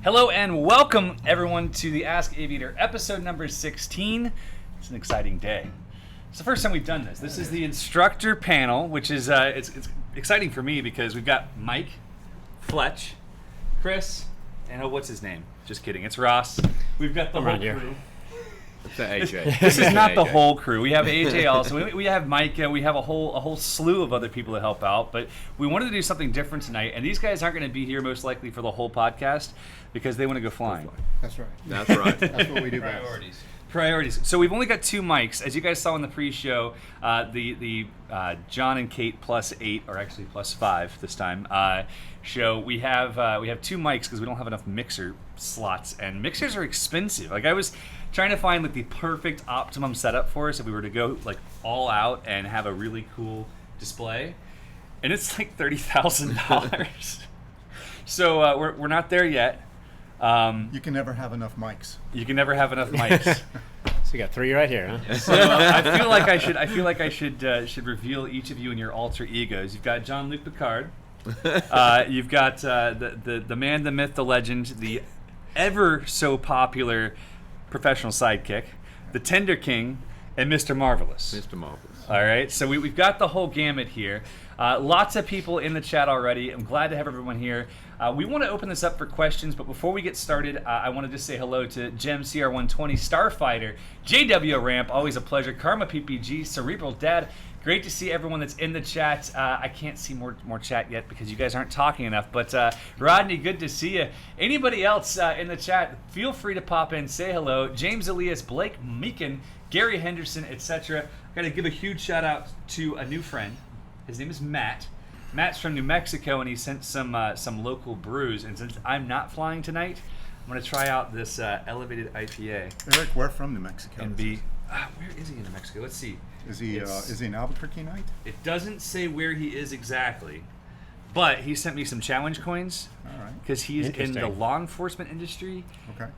Hello and welcome everyone to the Ask Aviator episode number 16. It's an exciting day. It's the first time we've done this. This is the instructor panel, which is it's exciting for me because we've got Mike, Fletch, Chris, and what's his name? Just kidding, it's Ross. We've got the whole crew. It's AJ. This is not the whole crew. We have AJ also. We have Mike. We have a whole slew of other people to help out. But we wanted to do something different tonight. And these guys aren't going to be here most likely for the whole podcast because they want to go flying. That's right. That's right. That's what we do best. Priorities. So we've only got 2 mics. As you guys saw in the pre-show, the John and Kate +8, or actually +5 this time, show. We have 2 mics because we don't have enough mixer slots. And mixers are expensive. Like I was trying to find like the perfect optimum setup for us if we were to go like all out and have a really cool display, and it's like $30,000. So we're not there yet. You can never have enough mics. You can never have enough mics. So you got 3 right here, huh? So I feel like I should reveal each of you and your alter egos. You've got Jean-Luc Picard. You've got the man, the myth, the legend, the ever so popular professional sidekick, the Tender King, and Mr. Marvelous. Mr. Marvelous. All right, so we've got the whole gamut here. Lots of people in the chat already. I'm glad to have everyone here. We want to open this up for questions, but before we get started, I want to just say hello to Gem CR120, Starfighter, JW Ramp, always a pleasure, Karma PPG, Cerebral Dad. Great to see everyone that's in the chat. I can't see more chat yet because you guys aren't talking enough. But Rodney, good to see you. Anybody else in the chat, feel free to pop in, say hello. James Elias, Blake Meekin, Gary Henderson, etc. I've got to give a huge shout out to a new friend. His name is Matt. Matt's from New Mexico, and he sent some local brews. And since I'm not flying tonight, I'm going to try out this elevated IPA. Eric, where from New Mexico? And be where is he in New Mexico? Let's see. Is he an Albuquerque night? It doesn't say where he is exactly, but he sent me some challenge coins. All right. Because he's in the law enforcement industry. Okay.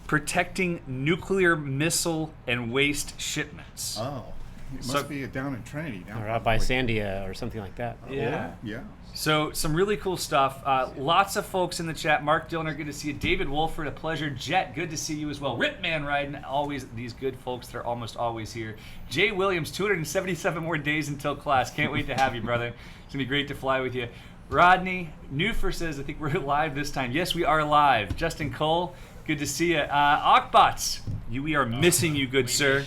Protecting nuclear missile and waste shipments. Oh, it must be down in Trinity. Or out by Sandia or something like that. Yeah. Yeah. So some really cool stuff. Lots of folks in the chat. Mark Dillner, good to see you. David Wolford, a pleasure. Jet, good to see you as well. Ripman riding, always these good folks that are almost always here. Jay Williams, 277 more days until class. Can't wait to have you, brother. It's gonna be great to fly with you. Rodney Newfer says, I think we're live this time. Yes, we are live. Justin Cole, good to see you. Okbots, we are missing you, good sir.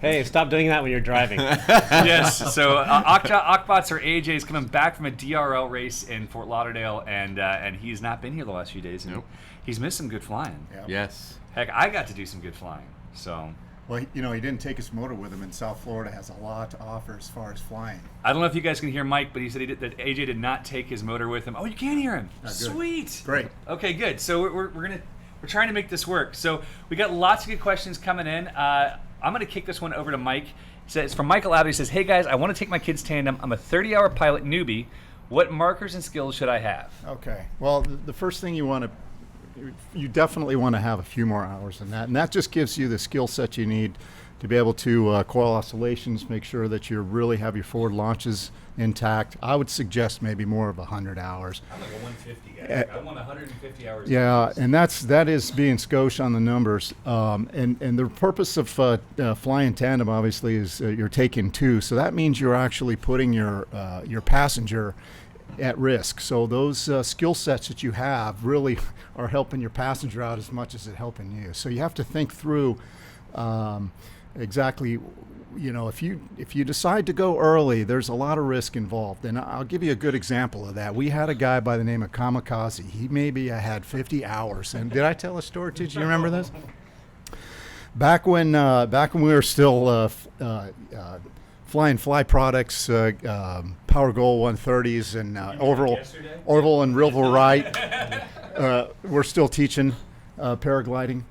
Hey, stop doing that when you're driving. Yes, so Okbots or AJ is coming back from a DRL race in Fort Lauderdale, and he's not been here the last few days. And he's missed some good flying. Yep. Yes. Heck, I got to do some good flying. So. Well, he didn't take his motor with him, and South Florida has a lot to offer as far as flying. I don't know if you guys can hear Mike, but he said that AJ did not take his motor with him. Oh, you can hear him. Sweet. Great. Okay, good. So we're trying to make this work. So we got lots of good questions coming in. I'm going to kick this one over to Mike. It's from Michael Abbott. He says, hey guys, I want to take my kids tandem. I'm a 30-hour pilot newbie. What markers and skills should I have? Okay. Well, the first thing you definitely want to have a few more hours than that. And that just gives you the skill set you need to be able to coil oscillations, make sure that you really have your forward launches intact. I would suggest maybe more of 100 hours. I'm like a 150 guy. I want 150 hours. Yeah, and that is being skosh on the numbers. And the purpose of flying tandem, obviously, is you're taking 2. So that means you're actually putting your passenger at risk. So those skill sets that you have really are helping your passenger out as much as it's helping you. So you have to think through exactly, if you decide to go early, there's a lot of risk involved. And I'll give you a good example of that. We had a guy by the name of Kamikaze. He maybe had 50 hours. And did I tell a story? Did you remember this? Back when we were still flying fly products, Power Goal 130s, and Orville and River Wright. We're still teaching paragliding.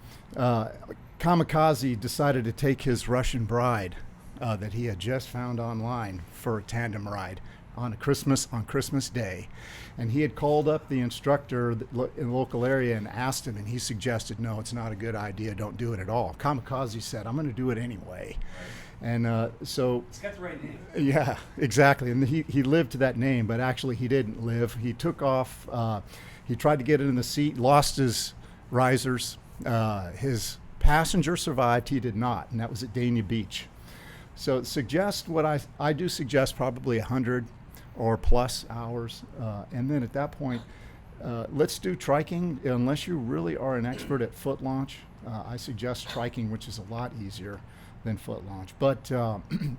Kamikaze decided to take his Russian bride that he had just found online for a tandem ride on Christmas Day, and he had called up the instructor in the local area and asked him, and he suggested, no, it's not a good idea, don't do it at all. Kamikaze said, I'm going to do it anyway. And so it's got the right name. Yeah, exactly. And he lived to that name, but actually he didn't live. He took off. He tried to get it in the seat, lost his risers. His passenger survived, he did not, and that was at Dania Beach. So suggest what I do suggest probably 100 or plus hours, and then at that point, let's do triking. Unless you really are an expert at foot launch, I suggest triking, which is a lot easier than foot launch. But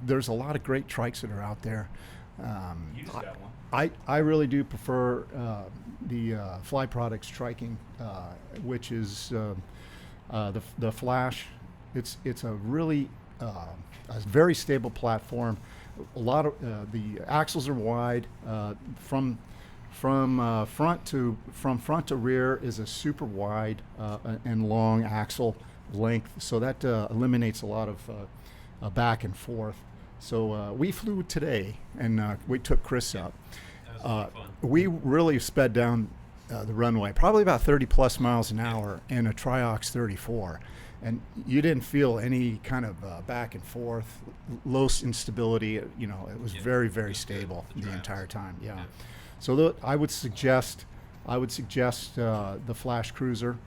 there's a lot of great trikes that are out there. You just got one. I really do prefer the Fly Products triking, which is the Flash. It's a really a very stable platform. A lot of the axles are wide. From front to rear is a super wide and long axle length, so that eliminates a lot of back and forth. So we flew today, and we took Chris out. That was a lot of fun. We really sped down the runway, probably about 30 plus miles an hour in a Triox 34. And you didn't feel any kind of back and forth, low instability. You know, it was very, very stable the entire time. Yeah. So I would suggest the Flash Cruiser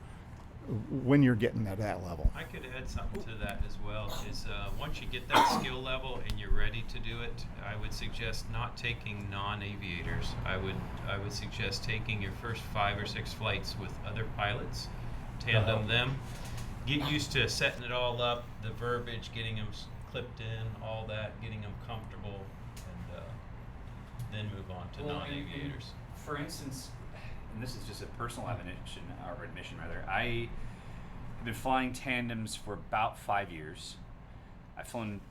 when you're getting at that level. I could add something to that as well. Is once you get that skill level and you're ready to do it, I would suggest not taking non-aviators. I would suggest taking your first 5 or 6 flights with other pilots, tandem them. Get used to setting it all up, the verbiage, getting them clipped in, all that, getting them comfortable, and then move on to non-aviators. For instance, and this is just a personal admission rather, I have been flying tandems for about 5 years. I've flown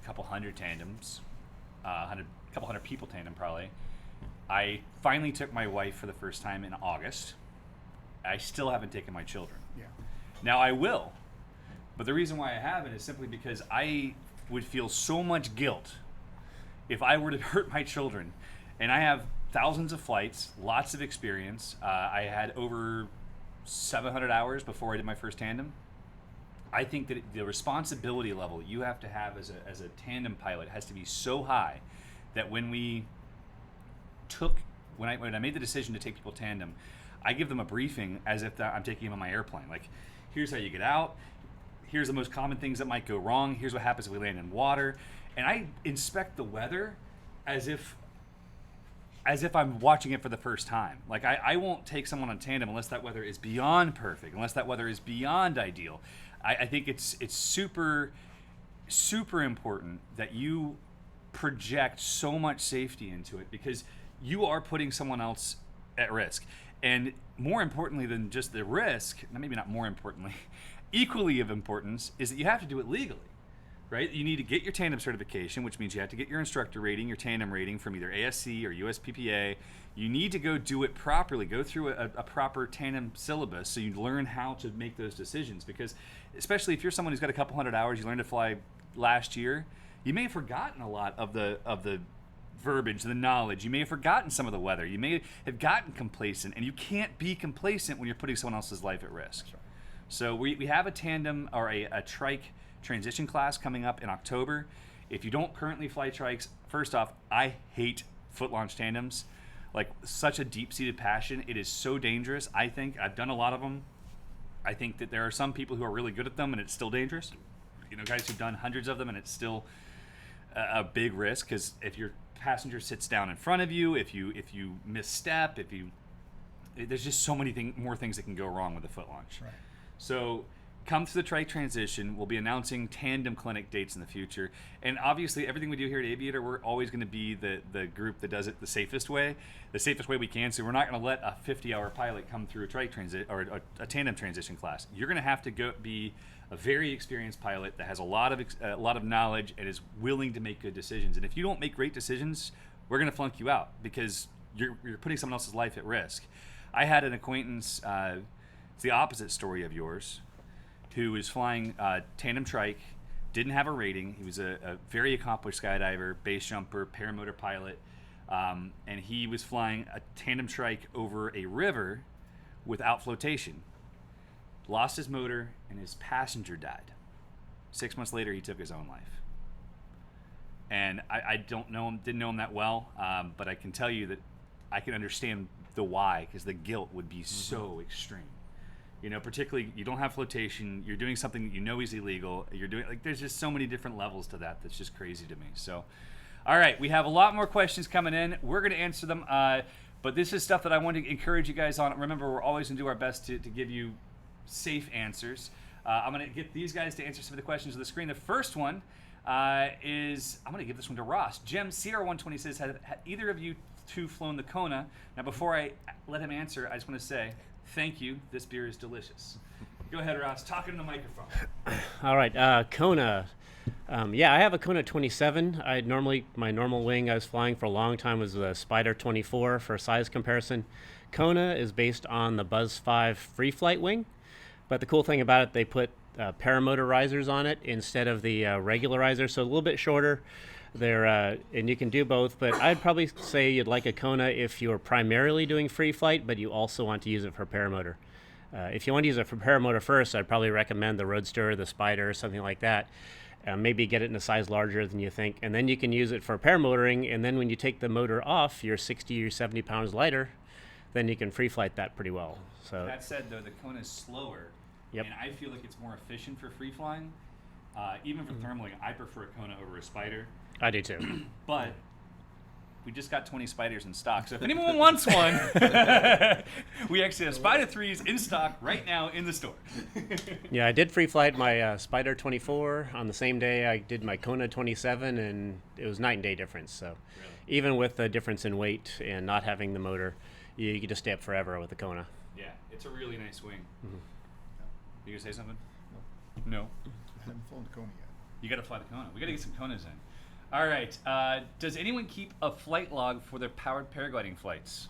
a couple hundred tandems, couple hundred people tandem probably. I finally took my wife for the first time in August. I still haven't taken my children. Yeah. Now I will, but the reason why I haven't is simply because I would feel so much guilt if I were to hurt my children. And I have thousands of flights, lots of experience. I had over 700 hours before I did my first tandem. I think that the responsibility level you have to have as a tandem pilot has to be so high that when I made the decision to take people tandem, I give them a briefing as if I'm taking them on my airplane. Like, here's how you get out. Here's the most common things that might go wrong. Here's what happens if we land in water. And I inspect the weather as if I'm watching it for the first time. Like, I won't take someone on tandem unless that weather is beyond perfect, unless that weather is beyond ideal. I think it's super, super important that you project so much safety into it, because you are putting someone else at risk. And more importantly than just the risk, maybe not more importantly, equally of importance, is that you have to do it legally, right? You need to get your tandem certification, which means you have to get your instructor rating, your tandem rating from either ASC or USPPA. You need to go do it properly, go through a proper tandem syllabus so you learn how to make those decisions. Because especially if you're someone who's got a couple hundred hours, you learned to fly last year, you may have forgotten a lot of the verbiage, the knowledge. You may have forgotten some of the weather. You may have gotten complacent, and you can't be complacent when you're putting someone else's life at risk. Right. So we have a tandem or a trike transition class coming up in October. If you don't currently fly trikes, first off, I hate foot launch tandems. Like, such a deep-seated passion. It is so dangerous. I think I've done a lot of them. I think that there are some people who are really good at them, and it's still dangerous. You know, guys who've done hundreds of them, and it's still a big risk, because if your passenger sits down in front of you, if you misstep, there's just so many more things that can go wrong with a foot launch. Right. So come to the trike transition. We'll be announcing tandem clinic dates in the future, and obviously everything we do here at Aviator, we're always going to be the group that does it the safest way we can. So we're not going to let a 50-hour pilot come through a trike transit or a tandem transition class. You're going to have to be a very experienced pilot that has a lot of knowledge and is willing to make good decisions. And if you don't make great decisions, we're going to flunk you out, because you're putting someone else's life at risk. I had an acquaintance, it's the opposite story of yours, who was flying tandem trike, didn't have a rating. He was a very accomplished skydiver, base jumper, paramotor pilot, and he was flying a tandem trike over a river without flotation. Lost his motor, and his passenger died. 6 months later, he took his own life. And I don't know him, didn't know him that well, but I can tell you that I can understand the why, because the guilt would be so extreme. You know, particularly you don't have flotation. You're doing something that you know is illegal. You're doing like there's just so many different levels to that. That's just crazy to me. So, all right, we have a lot more questions coming in. We're going to answer them. But this is stuff that I want to encourage you guys on. Remember, we're always going to do our best to give you safe answers. I'm going to get these guys to answer some of the questions on the screen. The first one is I'm going to give this one to Ross. Jim CR120 says, have either of you two flown the Kona? Now, before I let him answer, I just want to say thank you. This beer is delicious. Go ahead, Ross. Talk into the microphone. All right, Kona. Yeah, I have a Kona 27. My normal wing I was flying for a long time was a Spider 24 for size comparison. Kona is based on the Buzz 5 free flight wing, but the cool thing about it, they put paramotor risers on it instead of the regular riser, so a little bit shorter. And you can do both, but I'd probably say you'd like a Kona if you're primarily doing free flight, but you also want to use it for paramotor. If you want to use it for paramotor first, I'd probably recommend the Roadster, the Spider, something like that. Maybe get it in a size larger than you think, and then you can use it for paramotoring, and then when you take the motor off, you're 60 or 70 pounds lighter, then you can free flight that pretty well. So That said, though, the Kona is slower, Yep. and I feel like it's more efficient for free flying. Even for thermaling, I prefer a Kona over a Spider. I do too. But we just got 20 Spiders in stock, so if anyone wants one, we actually have Spider 3s in stock right now in the store. Yeah, I did free flight my Spider 24 on the same day I did my Kona 27, and it was night and day difference. So even with the difference in weight and not having the motor, you can just stay up forever with the Kona. Yeah, it's a really nice wing. You gonna say something? No. I haven't flown the Kona yet. You gotta fly the Kona. We gotta get some Konas in. All right. Does anyone keep a flight log for their powered paragliding flights?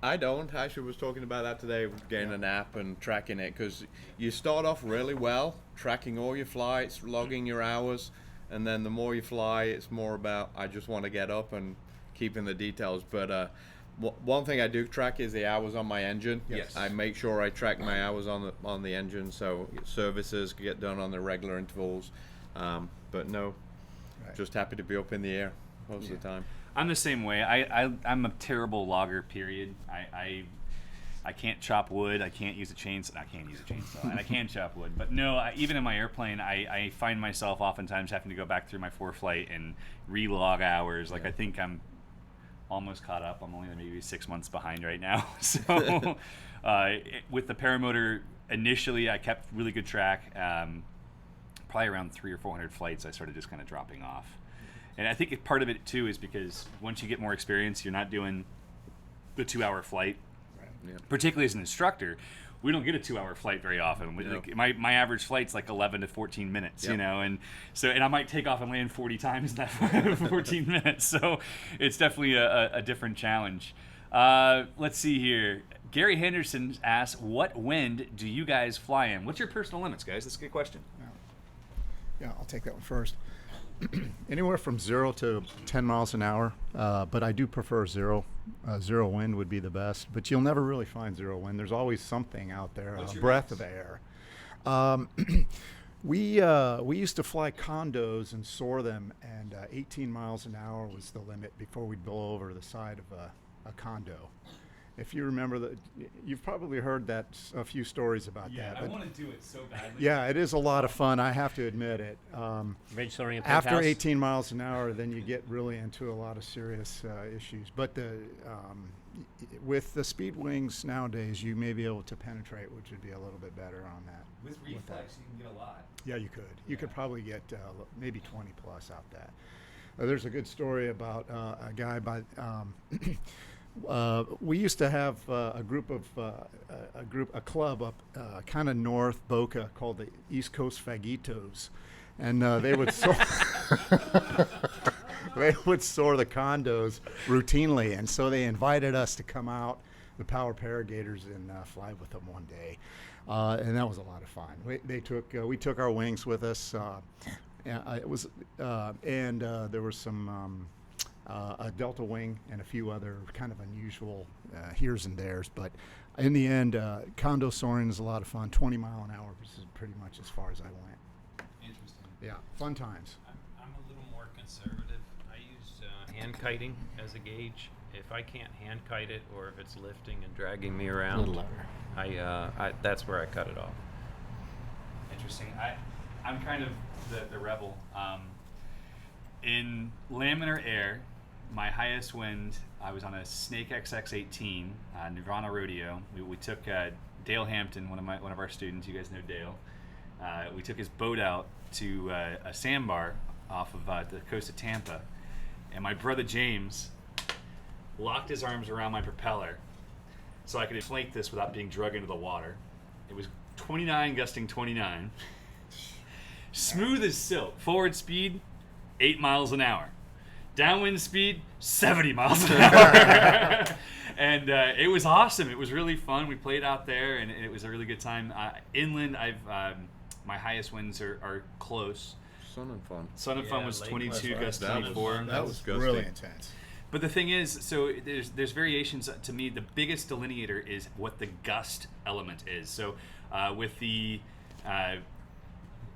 I don't. I actually was talking about that today, getting an app and tracking it, because you start off really well, tracking all your flights, logging your hours, and then the more you fly, it's more about, I just want to get up and keeping the details. But one thing I do track is the hours on my engine. Yes. I make sure I track my hours on the engine, so services get done on the regular intervals. But no, Right. just happy to be up in the air most of the time. I'm the same way. I'm a terrible logger. Period. I can't chop wood. I can't use a chainsaw. I can't use a chainsaw, and I can chop wood. But no, even in my airplane, I find myself oftentimes having to go back through my ForeFlight and re-log hours. Like I think I'm almost caught up. I'm only maybe 6 months behind right now. So with the paramotor, initially I kept really good track. Probably around 300 or 400 flights, I started just kind of dropping off. And I think part of it too is because once you get more experience, you're not doing the 2-hour flight. Yeah. Particularly as an instructor, we don't get a 2-hour flight very often. No. Like my average flight's like 11 to 14 minutes, Yep. you know, and I might take off and land 40 times in that 14 minutes. So it's definitely a different challenge. Let's see here. Gary Henderson asks, what wind do you guys fly in? What's your personal limits, guys? That's a good question. Yeah, I'll take that one first. Anywhere from 0 to 10 miles an hour, but I do prefer zero. Zero wind would be the best, but you'll never really find zero wind. There's always something out there, What's a your breath max? of air. We used to fly condos and soar them, and 18 miles an hour was the limit before we'd blow over the side of a condo. If you remember that, you've probably heard that a few stories about that. I but want to do it so badly. yeah, it is a lot of fun. I have to admit it. Ridge soaring in After penthouse. 18 miles an hour, then you get really into a lot of serious issues. But with the speed wings nowadays, you may be able to penetrate, which would be a little bit better on that. With reflex, you can get a lot. Yeah, you could. You could probably get maybe 20 plus out that. There's a good story about a guy by. We used to have a club up kind of north Boca called the East Coast Faguitos, and they would soar, they would soar the condos routinely, and so they invited us to come out, the Power Paragators, and fly with them one day, and that was a lot of fun. We took our wings with us. There was some. A Delta wing and a few other kind of unusual heres and theres. But in the end, condo soaring is a lot of fun. 20 mile an hour is pretty much as far as I went. Interesting. Yeah, fun times. I'm a little more conservative. I use hand kiting as a gauge. if I can't hand kite it, or if it's lifting and dragging me A around, little lower. I that's where I cut it off. Interesting. I'm kind of the rebel. In laminar air, my highest wind, I was on a Snake XX18, Nirvana rodeo. We took Dale Hampton, one of our students. You guys know Dale. We took his boat out to a sandbar off of the coast of Tampa, and my brother James locked his arms around my propeller so I could inflate this without being dragged into the water. It was 29 gusting 29. Smooth as silk. Forward speed, 8 miles an hour. Downwind speed, 70 miles an hour. And it was awesome. It was really fun. We played out there, and it was a really good time. Inland, my highest winds are close. Sun and Fun. Sun and Fun was Lake 22, West, gust 24. That was gusty. really intense. But the thing is, so there's variations. To me, the biggest delineator is what the gust element is. So with the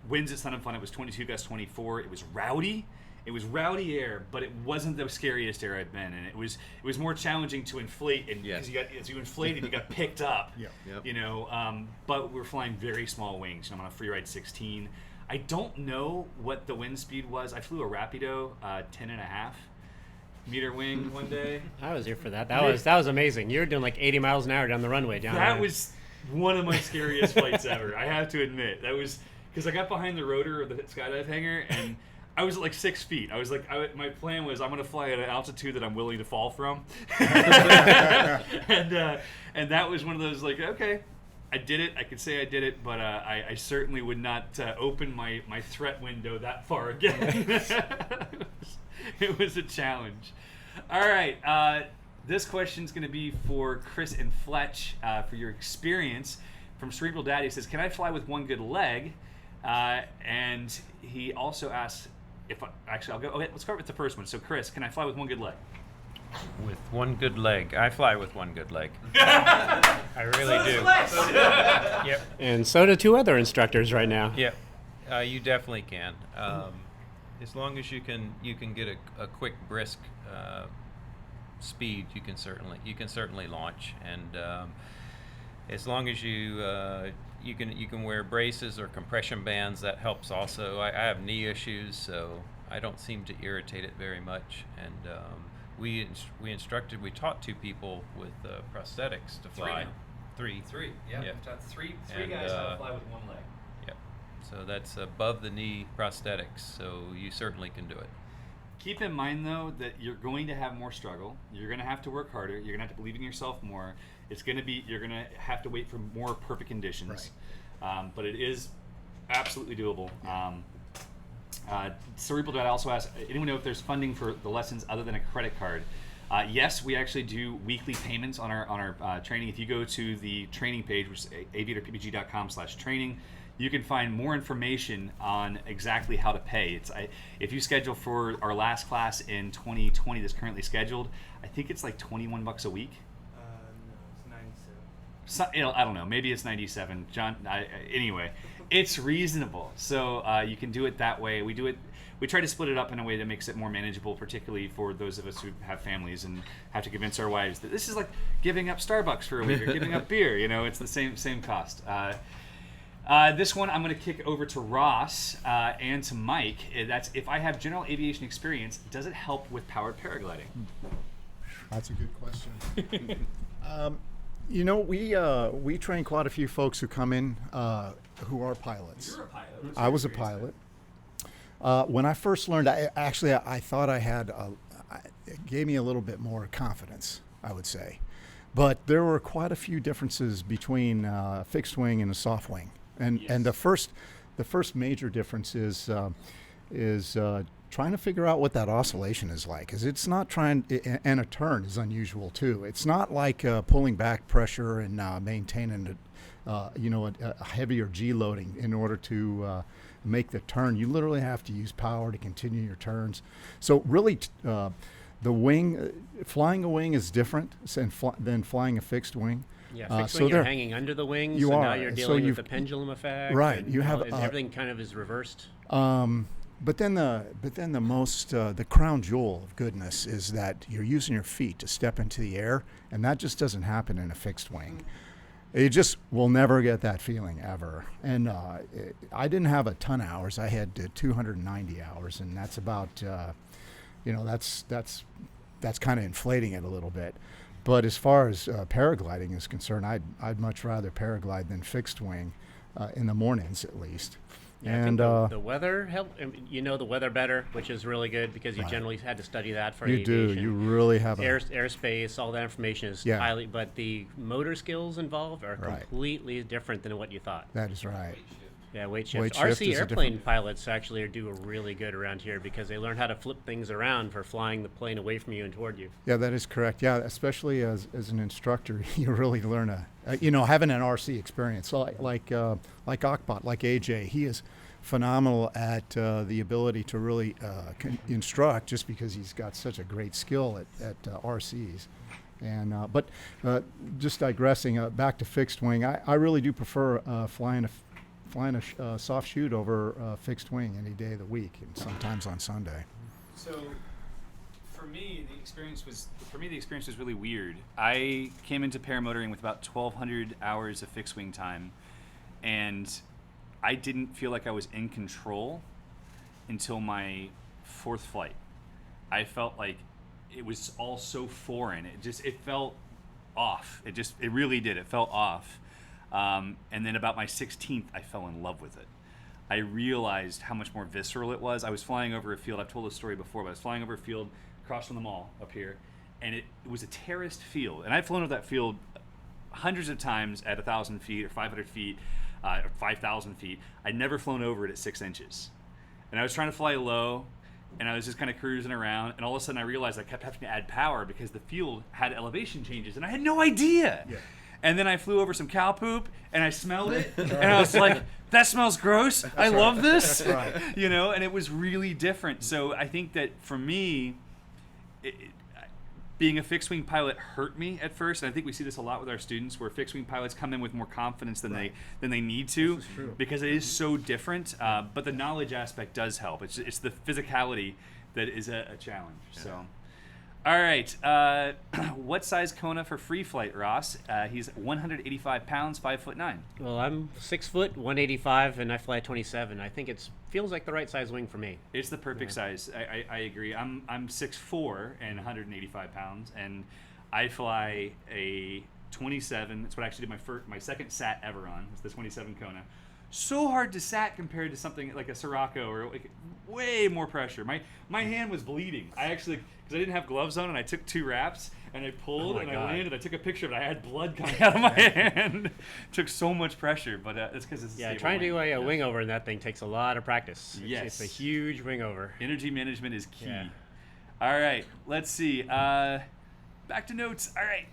winds at Sun and Fun, it was 22 gust 24. It was rowdy. It was rowdy air, but it wasn't the scariest air I've been in. It was more challenging to inflate, and Yes. because as you inflated, you got picked up. Yep. You know, but we're flying very small wings. I'm on a Freeride 16. I don't know what the wind speed was. I flew a Rapido 10.5 meter wing one day. I was here for that. That was amazing. You were doing like 80 miles an hour down the runway down That there. was one of my scariest flights ever. I have to admit. That was because I got behind the rotor of the skydive hangar, and I was at like 6 feet. I was like, my plan was I'm going to fly at an altitude that I'm willing to fall from. and that was one of those like, okay, I did it. I could say I did it, but I certainly would not open my threat window that far again. It was a challenge. All right. This question is going to be for Chris and Fletch for your experience. From Cerebral Daddy, it says, can I fly with one good leg? And he also asks, I'll go. Okay, let's start with the first one. So, Chris, can I fly with one good leg? With one good leg, I fly with one good leg. I really do. Yep. And so do 2 other instructors right now. Yep. You definitely can. As long as you can get a quick, brisk speed, you can certainly launch. And as long as you can wear braces or compression bands, that helps also. I have knee issues, so I don't seem to irritate it very much. And we taught 2 people with prosthetics to fly. Three. Yeah. Yep. Three And, guys how to fly with one leg. Yep. So that's above the knee prosthetics, so you certainly can do it. Keep in mind, though, that you're going to have more struggle. You're going to have to work harder. You're going to have to believe in yourself more. You're going to have to wait for more perfect conditions. Right. But it is absolutely doable. Cerebral Dad also asks, anyone know if there's funding for the lessons other than a credit card? Yes, we actually do weekly payments on our training. If you go to the training page, which is aviatorppg.com/training, you can find more information on exactly how to pay. If you schedule for our last class in 2020 that's currently scheduled, I think it's like $21 a week. No, it's 97. I don't know. Maybe it's 97. John. Anyway, it's reasonable. So you can do it that way. We try to split it up in a way that makes it more manageable, particularly for those of us who have families and have to convince our wives that this is like giving up Starbucks for a week or giving up beer. You know, it's the same cost. This one I'm going to kick over to Ross and to Mike. That's if I have general aviation experience, does it help with powered paragliding? That's a good question. You know, we train quite a few folks who come in who are pilots. You're a pilot. I was a pilot. When I first learned, I thought I had, it gave me a little bit more confidence, I would say. But there were quite a few differences between fixed wing and a soft wing. And the first major difference is trying to figure out what that oscillation is like, because it's not and a turn is unusual too. It's not like pulling back pressure and maintaining a heavier G loading in order to make the turn. You literally have to use power to continue your turns. So really, the wing, flying a wing is different than flying a fixed wing. Yeah, fixed wing, you're hanging under the wing, so now you're dealing with the pendulum effect. Right. You have everything kind of is reversed. But then the most the crown jewel of goodness is that you're using your feet to step into the air, and that just doesn't happen in a fixed wing. You just will never get that feeling ever. And I didn't have a ton of hours. I had 290 hours, and that's about that's kind of inflating it a little bit. But as far as paragliding is concerned, I'd much rather paraglide than fixed wing in the mornings at least. Yeah, And I think the weather help. You know the weather better, which is really good because you generally had to study that for you aviation. do. You really have airspace, all that information is Yeah. highly, but the motor skills involved are Right. completely different than what you thought. That is right. Yeah, weight shift. Weight shift RC is a airplane different- pilots actually do a really good around here because they learn how to flip things around for flying the plane away from you and toward you. Yeah, that is correct. Yeah, especially as an instructor, you really learn having an RC experience. So like Akbot, like AJ, he is phenomenal at the ability to really instruct just because he's got such a great skill at RCs. And but just digressing back to fixed wing, I really do prefer flying a soft chute over fixed wing any day of the week, and sometimes on Sunday. So, for me, the experience was really weird. I came into paramotoring with about 1,200 hours of fixed wing time, and I didn't feel like I was in control until my fourth flight. I felt like it was all so foreign. It felt off. It really did. It felt off. And then about my 16th, I fell in love with it. I realized how much more visceral it was. I was flying over a field. I've told this story before, but I was flying over a field across from the mall up here, and it was a terraced field. And I've flown over that field hundreds of times at 1,000 feet or 500 feet, or 5,000 feet. I'd never flown over it at 6 inches. And I was trying to fly low, and I was just kind of cruising around, and all of a sudden I realized I kept having to add power because the field had elevation changes, and I had no idea. Yeah. And then I flew over some cow poop, and I smelled it, and I was like, that smells gross. I love this. That's right. And it was really different. So I think that for me, being a fixed wing pilot hurt me at first, and I think we see this a lot with our students, where fixed wing pilots come in with more confidence than they need to, because it is so different. But the knowledge aspect does help. It's the physicality that is a challenge. Yeah. So, all right, what size Kona for free flight, Ross? He's 185 pounds, 5'9". Well, I'm 6 foot, 185, and I fly 27. I think feels like the right size wing for me. It's the perfect size. I agree. I'm 6'4" and 185 pounds, and I fly a 27. That's what I actually did my second SAT ever on. It's the 27 Kona. So hard to SAT compared to something like a Sirocco, or like way more pressure. My hand was bleeding. I actually, because I didn't have gloves on, and I took 2 wraps, and I pulled, I landed. I took a picture of it. I had blood coming out of my hand. Took so much pressure, but it's because it's a stable trying to do a wing. wing over in that thing takes a lot of practice. Yes. It's a huge wing over. Energy management is key. Yeah. All right, let's see. Back to notes. All right.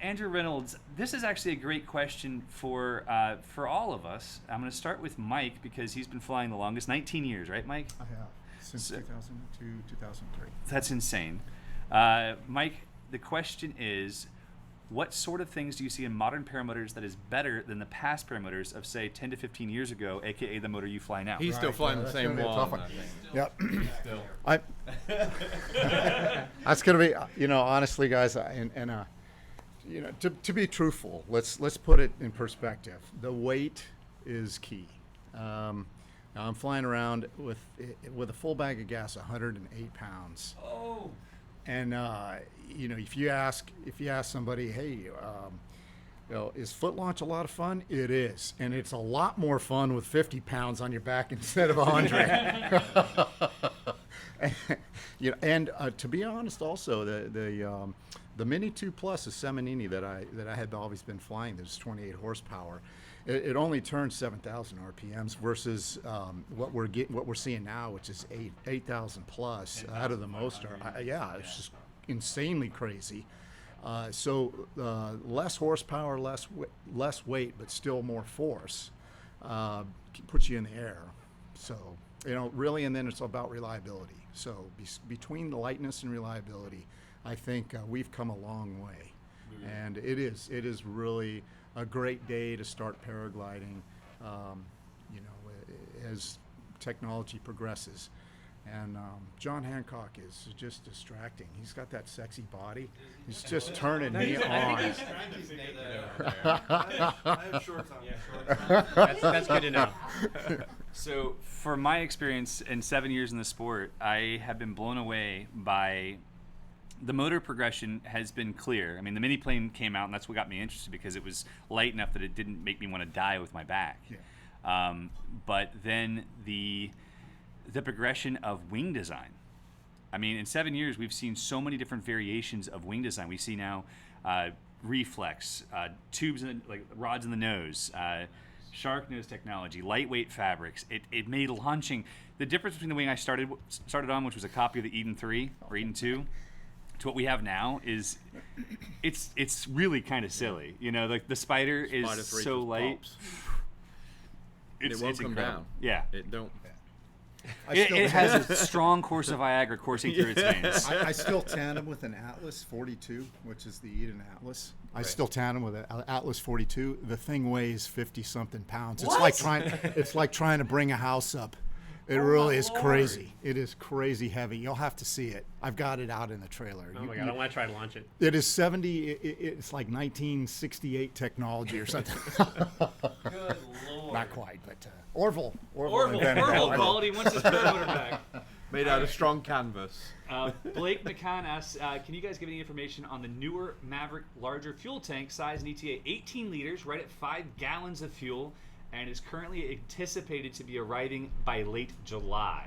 Andrew Reynolds, this is actually a great question for all of us. I'm going to start with Mike because he's been flying the longest, 19 years, right, Mike? I have, since 2002, 2003. That's insane. Mike, the question is, what sort of things do you see in modern paramotors that is better than the past paramotors of, say, 10 to 15 years ago, a.k.a. the motor you fly now? He's still flying the That's same gonna be a tough one. one. I think. Yep. Still. That's going to be, honestly, guys, to be truthful, let's put it in perspective. The weight is key. Now I'm flying around with a full bag of gas, 108 pounds. Oh. And if you ask somebody, hey, is foot launch a lot of fun? It is, and it's a lot more fun with 50 pounds on your back instead of 100. And to be honest, also the Mini 2 Plus, the Seminini that I had always been flying, that's 28 horsepower. It only turns 7,000 RPMs versus what we're seeing now, which is 8,000 plus out of the Mostar. It's just insanely crazy. So less horsepower, less weight, but still more force puts you in the air. So really, and then it's about reliability. So between the lightness and reliability, I think we've come a long way, and it is really a great day to start paragliding. As technology progresses. And John Hancock is just distracting. He's got that sexy body. He's just turning me on. I have shorts on. That's good to know. So, for my experience in 7 years in the sport, I have been blown away by the motor progression has been clear. I mean, the mini plane came out, and that's what got me interested because it was light enough that it didn't make me want to die with my back. Yeah. But then the progression of wing design. I mean, in 7 years, we've seen so many different variations of wing design. We see now reflex, tubes, like rods in the nose, shark nose technology, lightweight fabrics. It made launching. The difference between the wing I started on, which was a copy of the Eden 3 or Eden 2, to what we have now is, it's really kind of silly. You know, like the Spider is Spider 3 so just light. pops. It's It won't come incredible. down. Yeah. It don't. It has a strong course of Viagra coursing through its veins. I still tandem with an Atlas 42, which is the Eden Atlas. I still tandem with an Atlas 42. The thing weighs 50-something pounds. It's like trying to bring a house up. It really is crazy. It is crazy heavy. You'll have to see it. I've got it out in the trailer. Oh my God, I want to try to launch it. It is 70. It's like 1968 technology or something. Good Lord. Not quite, but Orville Orville invented that. quality wants his motor back. Made out of strong canvas. Blake McCann asks, can you guys give any information on the newer Maverick larger fuel tank size and ETA? 18 liters, right at 5 gallons of fuel, and is currently anticipated to be arriving by late July.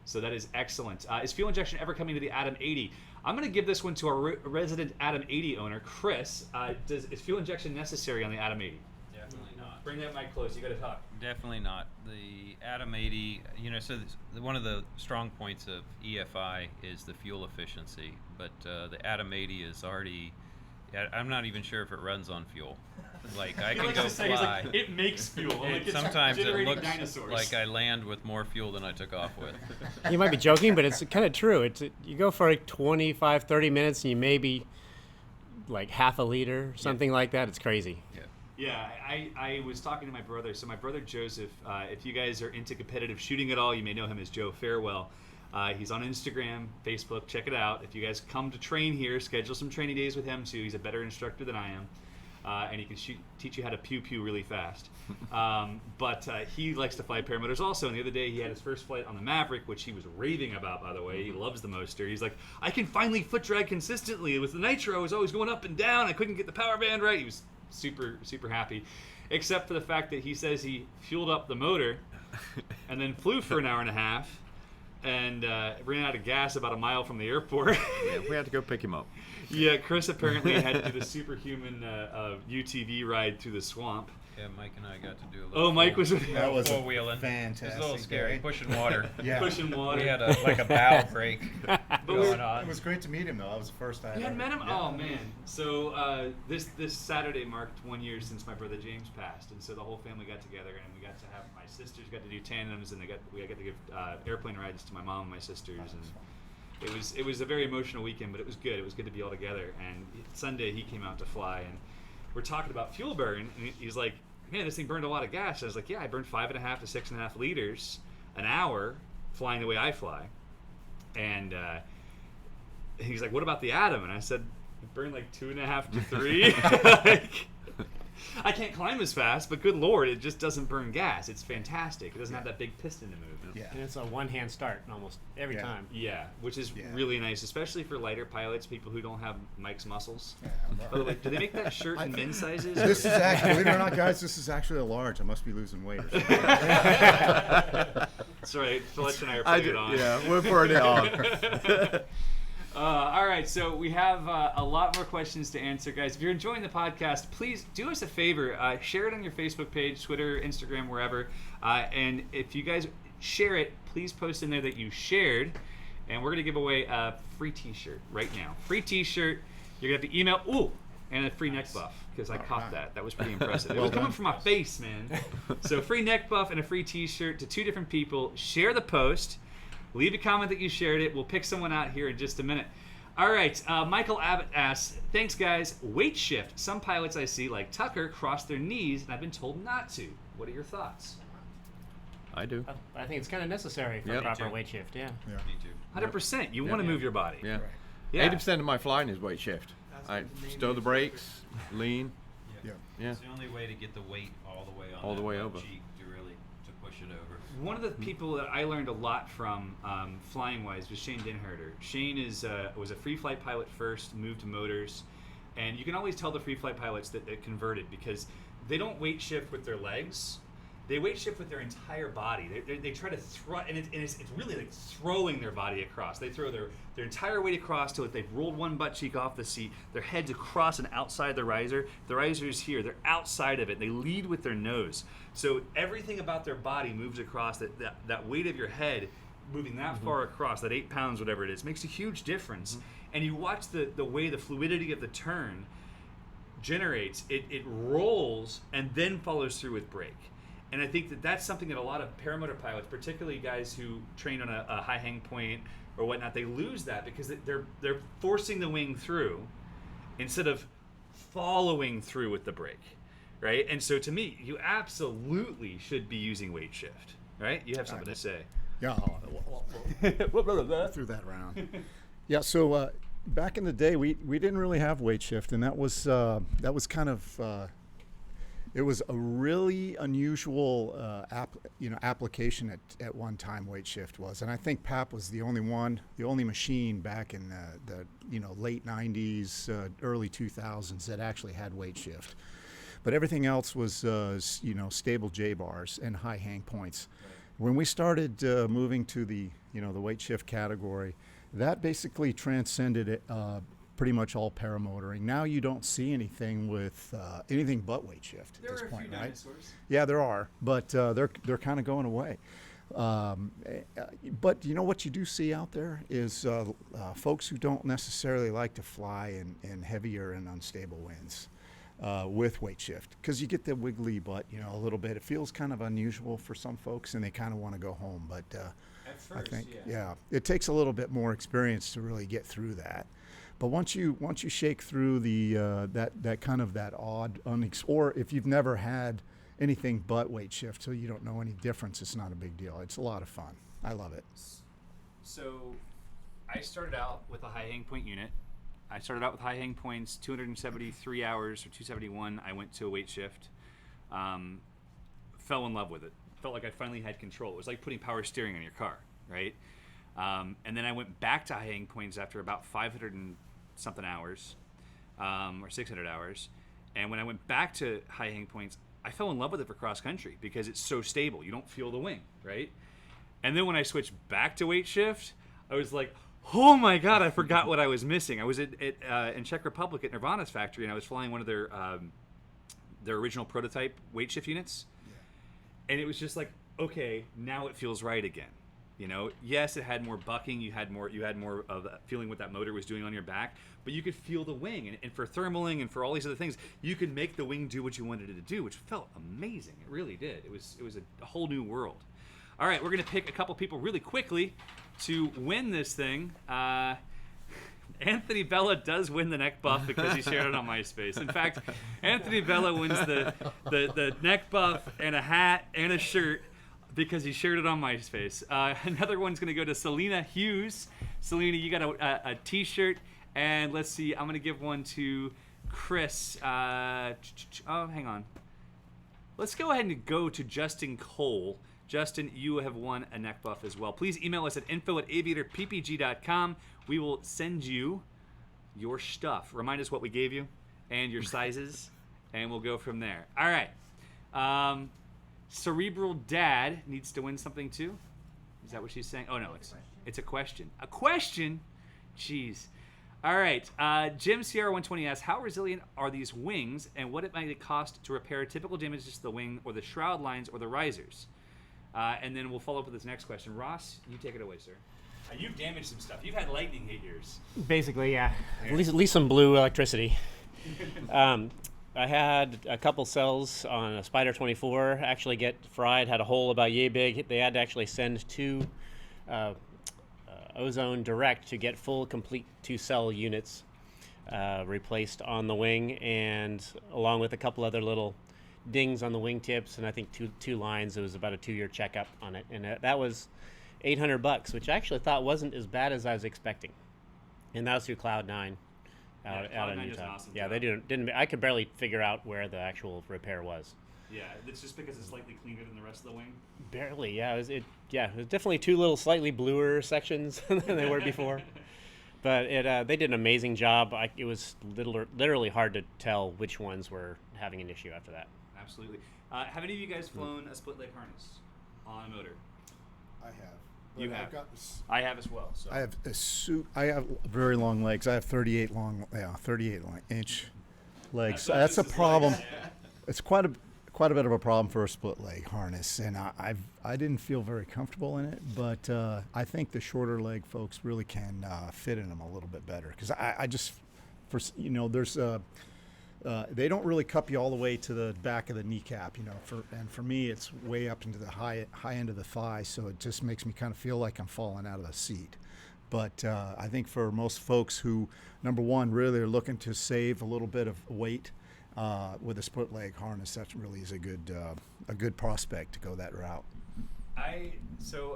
So that is excellent. Is fuel injection ever coming to the Atom 80? I'm going to give this one to our resident Atom 80 owner, Chris. Is fuel injection necessary on the Atom 80? Definitely not. Bring that mic close. You got to talk. Definitely not. The Atom 80, so one of the strong points of EFI is the fuel efficiency, but the Atom 80 is already, I'm not even sure if it runs on fuel. Like, I can go fly. It makes fuel. Sometimes it looks dinosaurs. like I land with more fuel than I took off with. You might be joking, but it's kind of true. You go for like 25, 30 minutes, and you maybe like half a liter, something like that. It's crazy. Yeah. Yeah, I was talking to my brother. So my brother Joseph, if you guys are into competitive shooting at all, you may know him as Joe Farewell. He's on Instagram, Facebook. Check it out. If you guys come to train here, schedule some training days with him too. He's a better instructor than I am. And he can teach you how to pew really fast. But he likes to fly paramotors also. And the other day he had his first flight on the Maverick, which he was raving about, by the way. He loves the Moster. He's like, I can finally foot drag consistently. With the Nitro, I was always going up and down. I couldn't get the power band right. He was super happy, except for the fact that he says he fueled up the motor and then flew for an hour and a half and ran out of gas about a mile from the airport. Yeah, we had to go pick him up. Yeah, Chris apparently had to do the superhuman UTV ride through the swamp. Yeah, Mike and I got to do a little. Oh, Mike was That was a four-wheeling. fantastic It was a little scary, day. pushing water. Yeah. pushing water. We had a bow break going It on. was great to meet him, though. That was the first time. You had met him? Oh man! So this Saturday marked 1 year since my brother James passed, and so the whole family got together, and we got to have my sisters got to do tandems, and we got to give airplane rides to my mom and my sisters, and it was a very emotional weekend, but it was good. It was good to be all together. And Sunday he came out to fly, and we're talking about fuel burn, and he's like, "Man, this thing burned a lot of gas." And I was like, "Yeah, I burned 5.5 to 6.5 liters an hour flying the way I fly," and he's like, "What about the Atom?" And I said, "It burned like 2.5 to 3." Like, I can't climb as fast, but good Lord, it just doesn't burn gas. It's fantastic. It doesn't have that big piston to move. Yeah. And it's a one-hand start almost every Yeah. time. Yeah, which is Yeah. really nice, especially for lighter pilots, people who don't have Mike's muscles. Yeah, By the way, do they make that shirt in men's sizes? This is actually, believe it or not, guys, this is actually a large. I must be losing weight. That's right. Fletch and I are putting it on. Yeah, we're putting it on. All right, so we have a lot more questions to answer, guys. If you're enjoying the podcast, please do us a favor. Share it on your Facebook page, Twitter, Instagram, wherever. And if you guys share it, please post in there that you shared. And we're going to give away a free T-shirt right now. Free T-shirt. You're going to have to email. Ooh, and a free neck buff, because I caught that. That was pretty impressive. It was coming from my face, man. So free neck buff and a free T-shirt to 2 different people. Share the post. Leave a comment that you shared it. We'll pick someone out here in just a minute. All right, Michael Abbott asks, thanks, guys. Weight shift. Some pilots I see, like Tucker, cross their knees, and I've been told not to. What are your thoughts? I do. I think it's kind of necessary for Yep. proper Me too. weight shift. Yeah. Yeah. Me too. 100%. You want to move your body. Yeah. Yeah. 80% of my flying is weight shift. That's I what the name stow the is. brakes, lean. Yeah. Yeah. It's the only way to get the weight all the way on All the that way butt over. cheek to really to push it over. One of the people that I learned a lot from flying wise was Shane Dinherter. Shane was a free flight pilot first, moved to motors, and you can always tell the free flight pilots that converted because they don't weight shift with their legs. They weight shift with their entire body. They try to throw, and it's really like throwing their body across. They throw their entire weight across to it. They've rolled one butt cheek off the seat. Their head's across and outside the riser. The riser's here. They're outside of it. They lead with their nose. So everything about their body moves across. That weight of your head moving that far across, that 8 pounds, whatever it is, makes a huge difference. And you watch the way the fluidity of the turn generates. It rolls and then follows through with brake. And I think that's something that a lot of paramotor pilots, particularly guys who train on a high hang point or whatnot, they lose that because they're forcing the wing through instead of following through with the brake, right? And so to me, you absolutely should be using weight shift, right? You have something to say. Yeah. Threw that around. Yeah. So back in the day, we didn't really have weight shift, and that was kind of. It was a really unusual application at one time. Weight shift was, and I think PAP was the only machine back in the late '90s, early 2000s that actually had weight shift. But everything else was stable J bars and high hang points. Right. When we started moving to the weight shift category, that basically transcended it. Pretty much all paramotoring. Now you don't see anything with anything but weight shift at this point, right? Dinosaurs. Yeah, there are, but they're kind of going away. But what you do see out there is folks who don't necessarily like to fly in heavier and unstable winds with weight shift because you get the wiggly butt, a little bit. It feels kind of unusual for some folks, and they kind of want to go home. But At first, I think it takes a little bit more experience to really get through that. But once you shake through the that kind of that odd or if you've never had anything but weight shift, so you don't know any difference, it's not a big deal. It's a lot of fun. I love it. So I started out with a high hang point unit. I started out with high hang points, 273 hours or 271. I went to a weight shift. Fell in love with it. Felt like I finally had control. It was like putting power steering on your car, right? And then I went back to high hang points after about 500 and something hours, or 600 hours. And when I went back to high hang points, I fell in love with it for cross country because it's so stable. You don't feel the wing, right? And then when I switched back to weight shift, I was like, oh my God, I forgot what I was missing. I was in Czech Republic at Nirvana's factory, and I was flying one of their original prototype weight shift units. Yeah. And it was just like, okay, now it feels right again. Yes, it had more bucking. You had more of that feeling what that motor was doing on your back, but you could feel the wing. And for thermaling and for all these other things, you could make the wing do what you wanted it to do, which felt amazing. It really did. It was a whole new world. All right, we're gonna pick a couple people really quickly to win this thing. Anthony Bella does win the neck buff because he shared it on MySpace. In fact, Anthony Bella wins the neck buff and a hat and a shirt because he shared it on MySpace. Another one's going to go to Selena Hughes. Selena, you got a T-shirt. And let's see, I'm going to give one to Chris. Hang on. Let's go ahead and go to Justin Cole. Justin, you have won a neck buff as well. Please email us at info@aviatorppg.com. We will send you your stuff. Remind us what we gave you and your sizes, and we'll go from there. All right. Cerebral Dad needs to win something too. Is that what she's saying? Oh no, it's a question. A question? Jeez. All right. Jim Sierra 120 asks, how resilient are these wings, and what it might cost to repair typical damages to the wing or the shroud lines or the risers? And then we'll follow up with this next question. Ross, you take it away, sir. You've damaged some stuff. You've had lightning hit yours. Basically, yeah. At least some blue electricity. I had a couple cells on a Spider 24 actually get fried, had a hole about yay big. They had to actually send two Ozone Direct to get full, complete 2-cell units replaced on the wing, and along with a couple other little dings on the wingtips, and I think two lines. It was about a 2-year checkup on it, and that was $800, which I actually thought wasn't as bad as I was expecting. And that was through Cloud9 out in Cloud9 Utah. does an awesome Yeah, job. they didn't. I could barely figure out where the actual repair was. Yeah, it's just because it's slightly cleaner than the rest of the wing. Barely, yeah. It was definitely 2 little slightly bluer sections than they were before. But they did an amazing job. It was literally hard to tell which ones were having an issue after that. Absolutely. Have any of you guys flown a split leg harness on a motor? I have. You have. I have as well. So. I have a suit. I have very long legs. I have 38 inch legs. That's a problem. It's quite a bit of a problem for a split leg harness, and I didn't feel very comfortable in it. But I think the shorter leg folks really can fit in them a little bit better, because I just, there's they don't really cup you all the way to the back of the kneecap, for me it's way up into the high end of the thigh, so it just makes me kind of feel like I'm falling out of the seat. But I think for most folks who, number one, really are looking to save a little bit of weight with a split leg harness, that really is a good prospect to go that route. I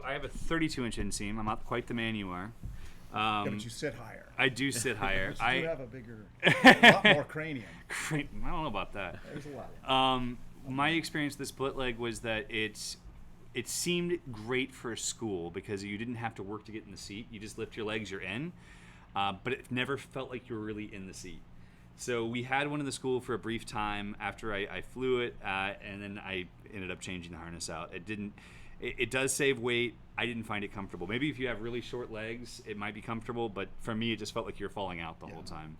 have a 32-inch inseam. I'm not quite the man you are. Yeah, but you sit higher. I do sit higher. You have a lot more cranium. I don't know about that. There's a lot. My experience with the split leg was that it seemed great for school because you didn't have to work to get in the seat. You just lift your legs, you're in. But it never felt like you were really in the seat. So we had one in the school for a brief time after I flew it, and then I ended up changing the harness out. It does save weight. I didn't find it comfortable. Maybe if you have really short legs, it might be comfortable, but for me, it just felt like you're falling out the whole time.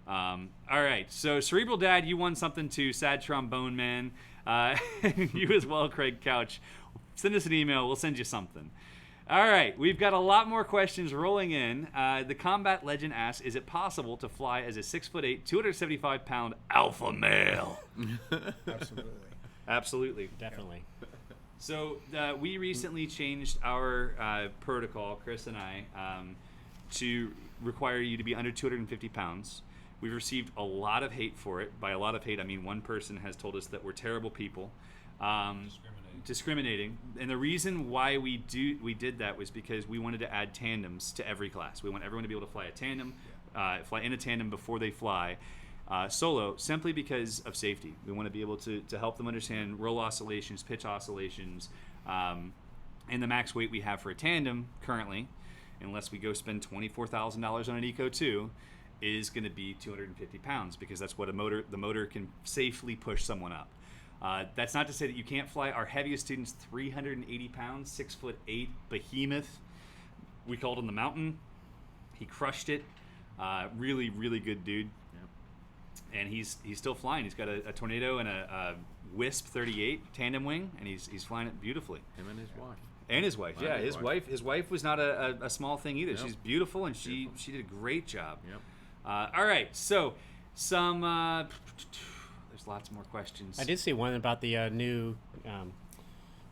Yeah. All right, so Cerebral Dad, you won something too. Sad Trombone Man. You as well, Craig Couch. Send us an email. We'll send you something. All right, we've got a lot more questions rolling in. The Combat Legend asks, is it possible to fly as a 6'8", 275-pound alpha male? Absolutely. Absolutely. Definitely. So we recently changed our protocol, Chris and I, to require you to be under 250 pounds. We've received a lot of hate for it. By a lot of hate, I mean one person has told us that we're terrible people. Discriminating. And the reason why we did that was because we wanted to add tandems to every class. We want everyone to be able to fly a tandem, fly in a tandem before they fly. Solo, simply because of safety. We want to be able to help them understand roll oscillations, pitch oscillations, and the max weight we have for a tandem currently, unless we go spend $24,000 on an Eco 2, is going to be 250 pounds, because that's what the motor can safely push someone up. That's not to say that you can't fly. Our heaviest student's 380 pounds, 6'8" behemoth. We called him the Mountain. He crushed it. Really, really good dude. And he's still flying. He's got a Tornado and a Wisp 38 tandem wing, and he's flying it beautifully. Him and his wife. And his wife, yeah, his wife was not a small thing either. Yep. She's beautiful, and she did a great job. Yep. All right, so some there's lots more questions. I did see one about the new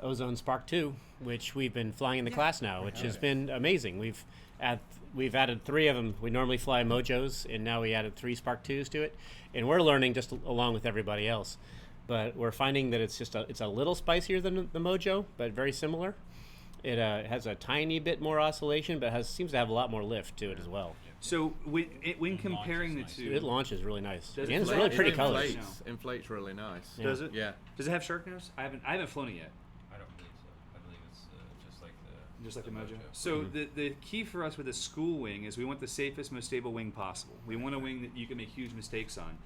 Ozone Spark 2, which we've been flying in the class now, which has been amazing. We've added 3 of them. We normally fly Mojos, and now we added 3 Spark 2s to it, and we're learning just along with everybody else. But we're finding that it's a little spicier than the Mojo, but very similar. It has a tiny bit more oscillation, but seems to have a lot more lift to it as well. So when comparing the two, It launches really nice. Does And it it's inflate? really pretty It colors. Inflates really nice. Yeah. does it? Yeah. Does it have shark nose? I haven't flown it yet. I don't believe so. I believe it's Just like the Mojo. So the key for us with a school wing is we want the safest, most stable wing possible. We want a wing that you can make huge mistakes on.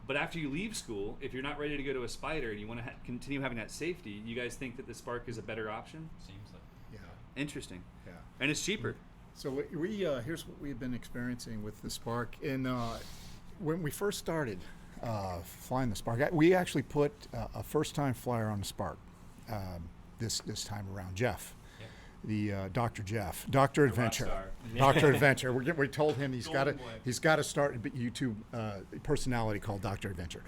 But after you leave school, if you're not ready to go to a Spider and you want to continue having that safety, you guys think that the Spark is a better option? Seems like. Yeah. Interesting. Yeah. And it's cheaper. So we here's what we've been experiencing with the Spark. And when we first started flying the Spark, we actually put a first-time flyer on the Spark this time around. Jeff, the Dr. Jeff, Dr. Adventure, Dr. Adventure. We told him he's got to start a YouTube personality called Dr. Adventure.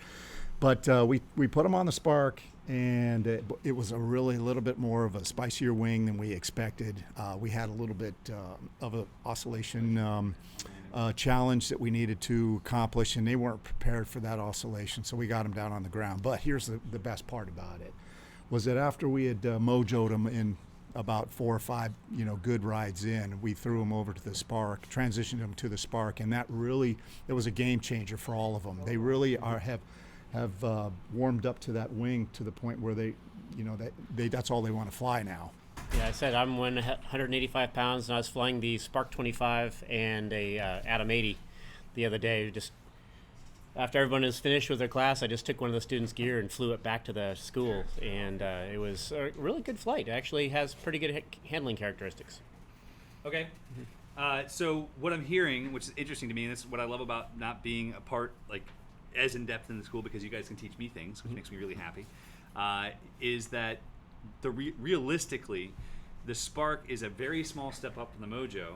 But we put him on the Spark, and it was a little bit more of a spicier wing than we expected. We had a little bit of an oscillation challenge that we needed to accomplish, and they weren't prepared for that oscillation, so we got them down on the ground. But here's the best part about it, was that after we had mojoed them in about 4 or 5, good rides in, we threw them over to the Spark, transitioned them to the Spark, and it was a game changer for all of them. They really have warmed up to that wing to the point where that's all they want to fly now. Yeah, I said I'm 185 pounds, and I was flying the Spark 25 and a Atom 80 the other day. Just after everyone was finished with their class, I just took one of the students' gear and flew it back to the school, and it was a really good flight. It actually has pretty good handling characteristics. Okay. So what I'm hearing, which is interesting to me, and this is what I love about not being a part, like, as in-depth in the school, because you guys can teach me things, which makes me really happy, is that realistically, the Spark is a very small step up from the Mojo,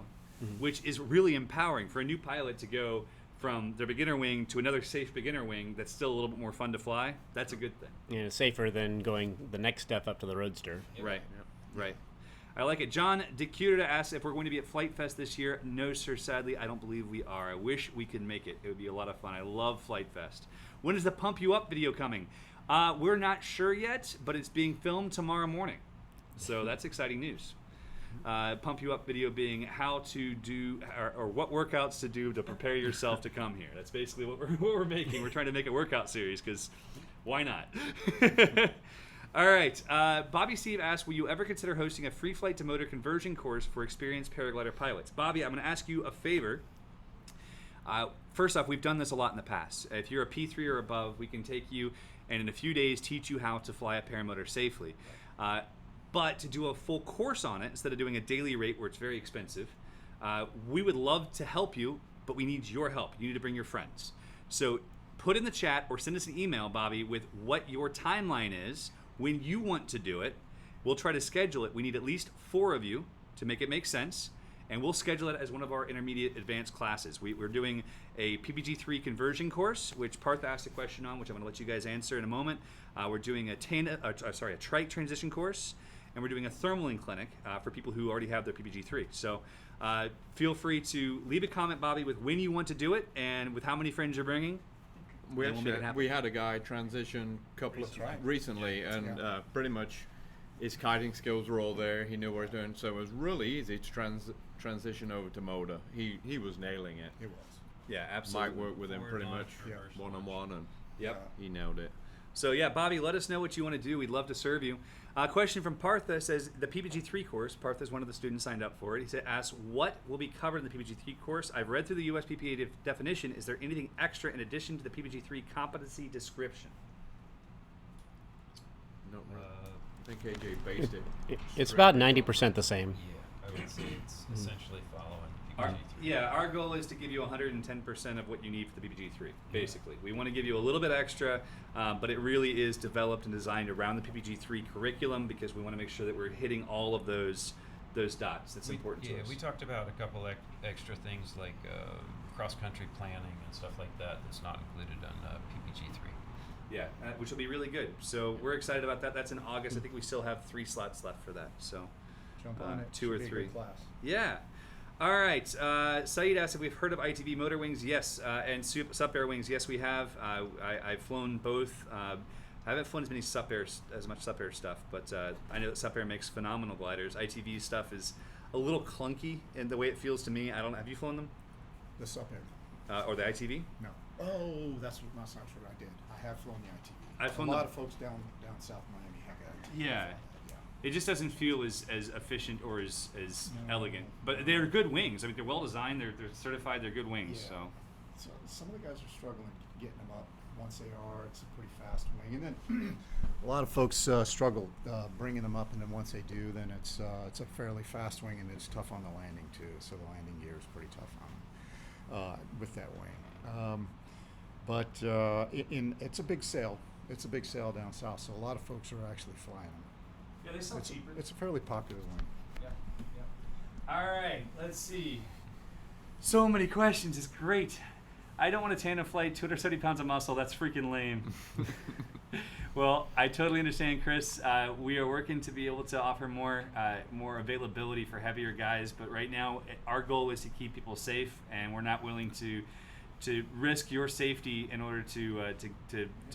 which is really empowering for a new pilot to go from their beginner wing to another safe beginner wing that's still a little bit more fun to fly. That's a good thing. Yeah, safer than going the next step up to the Roadster. Right. Right. I like it. John Decuta asks if we're going to be at Flight Fest this year. No, sir. Sadly, I don't believe we are. I wish we could make it. It would be a lot of fun. I love Flight Fest. When is the Pump You Up video coming? We're not sure yet, but it's being filmed tomorrow morning. So that's exciting news. Pump You Up video being how to do, or what workouts to do to prepare yourself to come here. That's basically what we're making. We're trying to make a workout series, because why not? All right. Bobby Steve asks, will you ever consider hosting a free flight to motor conversion course for experienced paraglider pilots? Bobby, I'm going to ask you a favor. First off, we've done this a lot in the past. If you're a P3 or above, we can take you and in a few days teach you how to fly a paramotor safely. But to do a full course on it, instead of doing a daily rate where it's very expensive, we would love to help you, but we need your help. You need to bring your friends. So put in the chat or send us an email, Bobby, with what your timeline is, when you want to do it. We'll try to schedule it. We need at least 4 of you to make it make sense, and we'll schedule it as one of our intermediate advanced classes. We're doing a PPG-3 conversion course, which Partha asked a question on, which I'm going to let you guys answer in a moment. We're doing a trike transition course, and we're doing a thermaling clinic for people who already have their PPG-3. So feel free to leave a comment, Bobby, with when you want to do it and with how many friends you're bringing. We had a guy transition recently, and pretty much his kiting skills were all there. He knew what he was doing, so it was really easy to transition over to motor. He was nailing it. It was. Yeah, absolutely. Mike worked with him pretty much one-on-one, and he nailed it. So yeah, Bobby, let us know what you want to do. We'd love to serve you. Question from Partha says, the PPG-3 course, Partha is one of the students signed up for it. He asks, what will be covered in the PPG-3 course? I've read through the USPPA definition. Is there anything extra in addition to the PPG-3 competency description? No, I think AJ based it. It's about 90% the same. Yeah, I would say it's essentially following PPG-3. Our goal is to give you 110% of what you need for the PPG-3, basically. We want to give you a little bit extra, but it really is developed and designed around the PPG-3 curriculum, because we want to make sure that we're hitting all of those dots. That's important to us. Yeah, we talked about a couple extra things like cross-country planning and stuff like that that's not included on PPG-3. Yeah, which will be really good. So we're excited about that. That's in August. I think we still have 3 slots left for that. So Jump on it. 2 or Should be a 3. good class. Yeah. All right. Saeed asked if we've heard of ITV motor wings. Yes. And sup air wings. Yes, we have. I've flown both. I haven't flown as much sup air stuff, but I know that sup air makes phenomenal gliders. ITV stuff is a little clunky in the way it feels to me. I don't know. Have you flown them? The sup air. Or the ITV? No. Oh, that's not true. I did. I have flown the ITV. I've flown a lot of folks down South Miami have ITV. Yeah. It just doesn't feel as efficient or as elegant. But they're good wings. I mean, they're well designed. They're certified. They're good wings. Yeah. So some of the guys are struggling getting them up. Once they are, it's a pretty fast wing. And then a lot of folks struggle bringing them up. And then once they do, then it's a fairly fast wing, and it's tough on the landing too. So the landing gear is pretty tough on with that wing. But it's a big sale. It's a big sale down south. So a lot of folks are actually flying them. Yeah, they sell cheaper. It's a fairly popular one. Yeah. All right, let's see. So many questions. It's great. I don't want a tandem flight, 270 pounds of muscle. That's freaking lame. Well, I totally understand, Chris. We are working to be able to offer more availability for heavier guys, but right now our goal is to keep people safe, and we're not willing to risk your safety in order to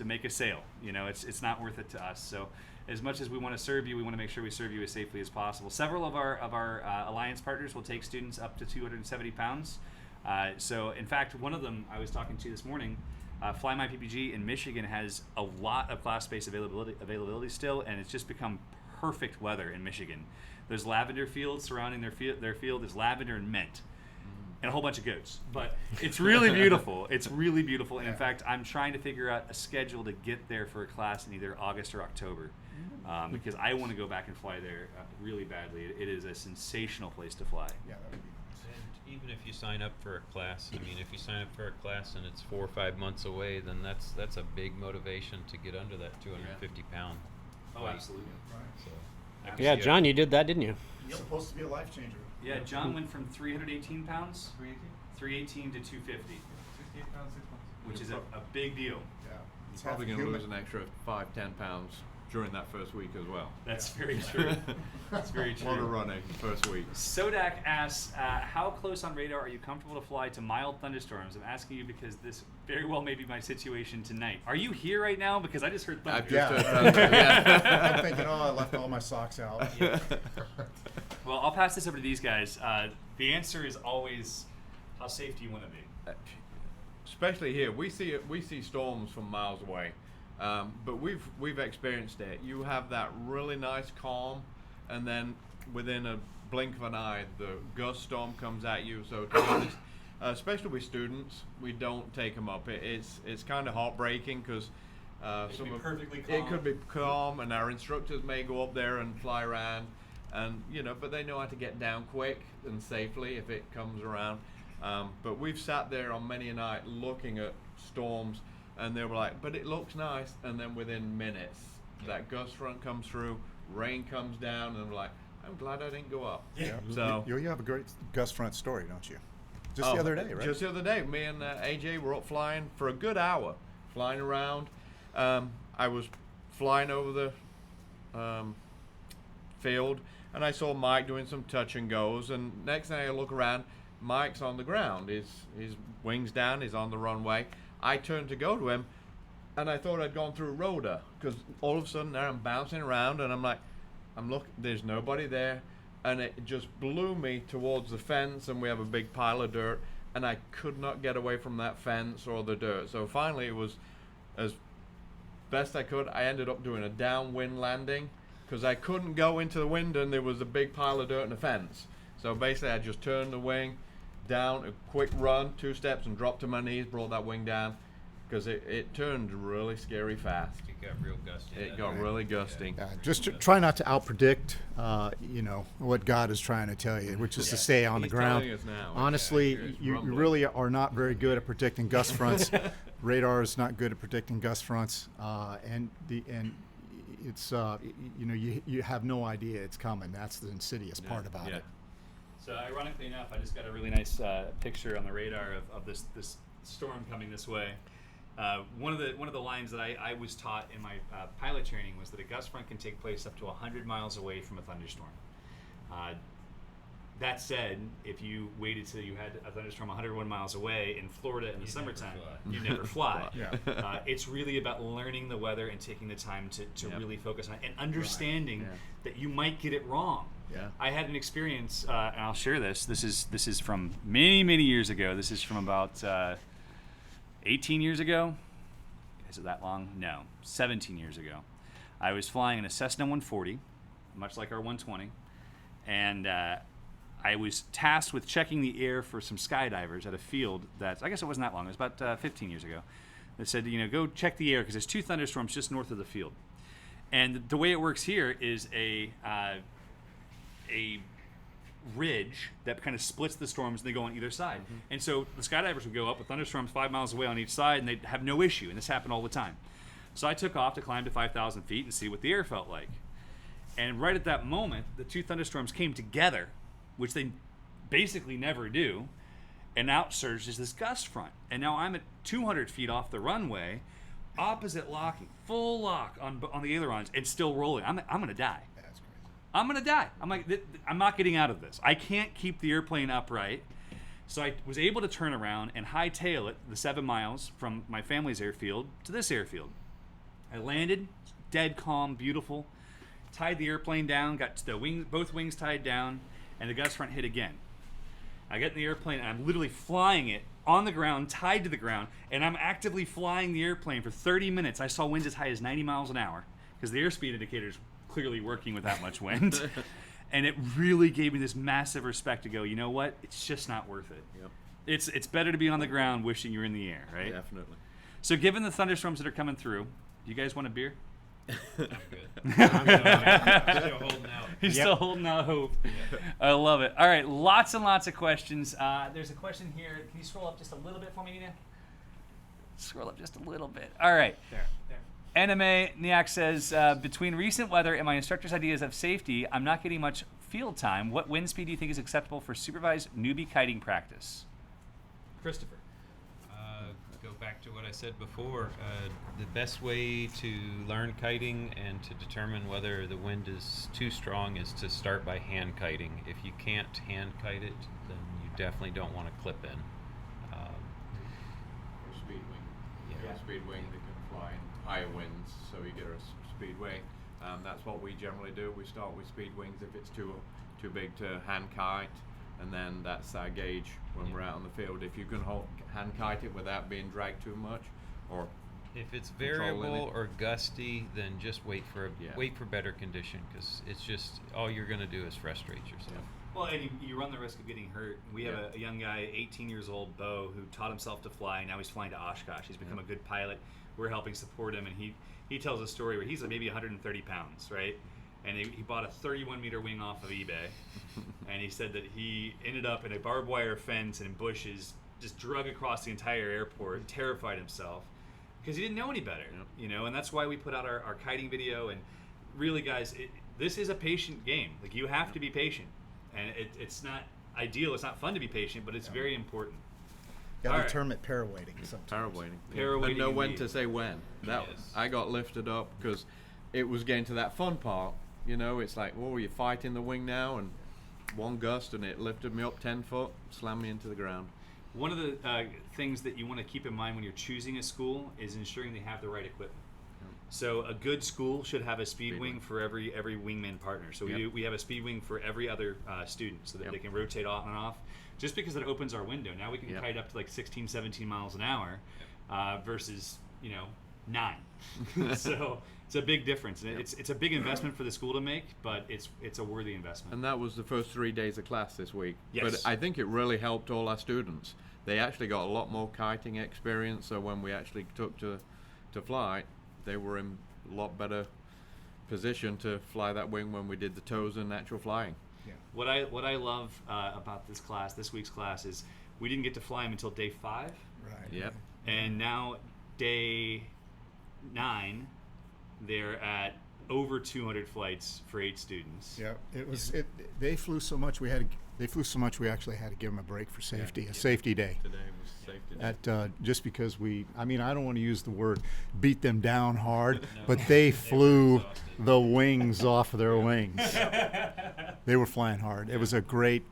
make a sale. You know, it's not worth it to us. So, as much as we want to serve you, we want to make sure we serve you as safely as possible. Several of our alliance partners will take students up to 270 pounds. So, in fact, one of them I was talking to this morning. Fly My PPG in Michigan has a lot of class space availability still, and it's just become perfect weather in Michigan. There's lavender fields surrounding their field. There's lavender and mint, and a whole bunch of goats. But it's really beautiful. It's really beautiful, and in fact, I'm trying to figure out a schedule to get there for a class in either August or October, because I want to go back and fly there really badly. It is a sensational place to fly. Yeah, that would be. And even if you sign up for a class, I mean, if you sign up for a class and it's 4 or 5 months away, then that's a big motivation to get under that 250 pound. Oh, weight. absolutely. So, I can Yeah, see John, you did that, didn't you? It's supposed to be a life changer. Yeah, John went from 318 pounds, 380. 318 to 250, 68 pounds, 6 months. which is a big deal. Yeah. You're probably going to lose an extra 5-10 pounds during that first week as well. That's very true. That's very A lot of true. running first week. Sodak asks, how close on radar are you comfortable to fly to mild thunderstorms? I'm asking you because this very well may be my situation tonight. Are you here right now? Because I just heard thunder. I've just Yeah. heard thunder, yeah. I'm thinking, I left all my socks out. Well, I'll pass this over to these guys. The answer is always, how safe do you want to be? Especially here, we see storms from miles away, but we've experienced it. You have that really nice calm, and then within a blink of an eye, the gust storm comes at you. So to be honest, especially with students, we don't take them up. It's kind of heartbreaking because it could be calm, and our instructors may go up there and fly around, and but they know how to get down quick and safely if it comes around. But we've sat there on many a night looking at storms, and they were like, but it looks nice, and then within minutes that gust front comes through, rain comes down, and we're like, I'm glad I didn't go up. Yeah. So You have a great gust front story, don't you? Just the other day, right? Just the other day, me and AJ were up flying for a good hour, flying around. I was flying over the field, and I saw Mike doing some touch and goes, and next thing I look around, Mike's on the ground, his wings down, he's on the runway. I turned to go to him, and I thought I'd gone through a rotor, because all of a sudden there I'm bouncing around, and I'm like, there's nobody there, and it just blew me towards the fence, and we have a big pile of dirt, and I could not get away from that fence or the dirt. So finally, it was as best I could. I ended up doing a downwind landing, because I couldn't go into the wind, and there was a big pile of dirt and a fence. So basically, I just turned the wing down, a quick run, 2 steps, and dropped to my knees, brought that wing down, because it turned really scary fast. It got real gusty. It got really gusty. Yeah, just try not to outpredict, what God is trying to tell you, which is to stay on the He's ground. telling us now. Honestly, Yeah, it's you rumbling. really are not very good at predicting gust fronts. Radar is not good at predicting gust fronts, and it's you have no idea it's coming. That's the insidious part about it. So ironically enough, I just got a really nice picture on the radar of this storm coming this way. One of the lines that I was taught in my pilot training was that a gust front can take place up to 100 miles away from a thunderstorm. That said, if you waited till you had a thunderstorm 101 miles away in Florida in the summertime, you never fly. Yeah. It's really about learning the weather and taking the time to really focus on it and understanding that you might get it wrong. Yeah. I had an experience, and I'll share this. This is from many years ago. This is from about 18 years ago. Is it that long? No, 17 years ago. I was flying in a Cessna 140, much like our 120, and I was tasked with checking the air for some skydivers at a field that, I guess it wasn't that long, it was about 15 years ago. They said, go check the air because there's 2 thunderstorms just north of the field. And the way it works here is a ridge that kind of splits the storms, and they go on either side. Mm-hmm. And so the skydivers would go up with thunderstorms 5 miles away on each side, and they'd have no issue, and this happened all the time. So I took off to climb to 5,000 feet and see what the air felt like. And right at that moment, the 2 thunderstorms came together, which they basically never do, and out surges this gust front. And now I'm at 200 feet off the runway, opposite locking, full lock on the ailerons, and still rolling. I'm gonna die. That's crazy. I'm gonna die. I'm like, I'm not getting out of this. I can't keep the airplane upright. So I was able to turn around and hightail it the 7 miles from my family's airfield to this airfield. I landed, dead calm, beautiful. Tied the airplane down, got the both wings tied down, and the gust front hit again. I get in the airplane and I'm literally flying it on the ground, tied to the ground, and I'm actively flying the airplane for 30 minutes. I saw winds as high as 90 miles an hour because the airspeed indicator's clearly working with that much wind. And it really gave me this massive respect to go, you know what? It's just not worth it. Yep. It's better to be on the ground wishing you're in the air, right? Definitely. So given the thunderstorms that are coming through, do you guys want a beer? I'm good. I'm still holding out. He's still holding out hope. I love it. All right, lots and lots of questions. There's a question here. Can you scroll up just a little bit for me, Nina? Scroll up just a little bit. All right. There. Anime Niak says, between recent weather and my instructor's ideas of safety, I'm not getting much field time. What wind speed do you think is acceptable for supervised newbie kiting practice? Christopher. Go back to what I said before. The best way to learn kiting and to determine whether the wind is too strong is to start by hand kiting. If you can't hand kite it, then you definitely don't want to clip in. Or speed wing. Yeah. Speed wing, they can fly in higher winds, so you get a speed wing. That's what we generally do. We start with speed wings if it's too big to hand kite, and then that's our gauge when we're out on the field. If you can hand kite it without being dragged too much, or If it's controlling variable it. or gusty, then just wait for better condition, because it's just all you're going to do is frustrate yourself. Well, and you run the risk of getting hurt. We have Yeah. a young guy, 18 years old, Bo, who taught himself to fly. Now he's flying to Oshkosh. He's become a good pilot. We're helping support him, and he tells a story where he's maybe 130 pounds, right? And he bought a 31-meter wing off of eBay, and he said that he ended up in a barbed wire fence and in bushes, just drug across the entire airport, terrified himself, because he didn't know any better, you know. And that's why we put out our kiting video. And really, guys, this is a patient game. Like, you have to be patient, and it's not ideal. It's not fun to be patient, but it's very important. Got All to right. term it parawaiting sometimes. Parawaiting. Parawaiting And know when indeed. to say when. That Yes. I got lifted up because it was getting to that fun part. You know, it's like, oh, you're fighting the wing now, and one gust, and it lifted me up 10 foot, slammed me into the ground. One of the things that you want to keep in mind when you're choosing a school is ensuring they have the right equipment. So a good school should have a speed Speed wing wing. for every wingman partner. So Yep. we have a speed wing for every other student, so that Yep. they can rotate on and off. Just because it opens our window. Now we can Yep. kite up to like 16, 17 miles an hour versus 9. So it's a big difference. And it's a big investment for the school to make, but it's a worthy investment. And that was the first 3 days of class this week. Yes. But I think it really helped all our students. They actually got a lot more kiting experience, so when we actually took to flight, they were in a lot better position to fly that wing when we did the toes and natural flying. What I love about this week's class is we didn't get to fly them until day 5. Right. Yep. And now day 9, they're at over 200 flights for 8 students. Yeah, it was. They flew so much we actually had to give them a break for safety, a safety day. Today was safety day. Just because I don't want to use the word beat them down hard, but they flew the wings off of their wings. They were flying hard. It was a great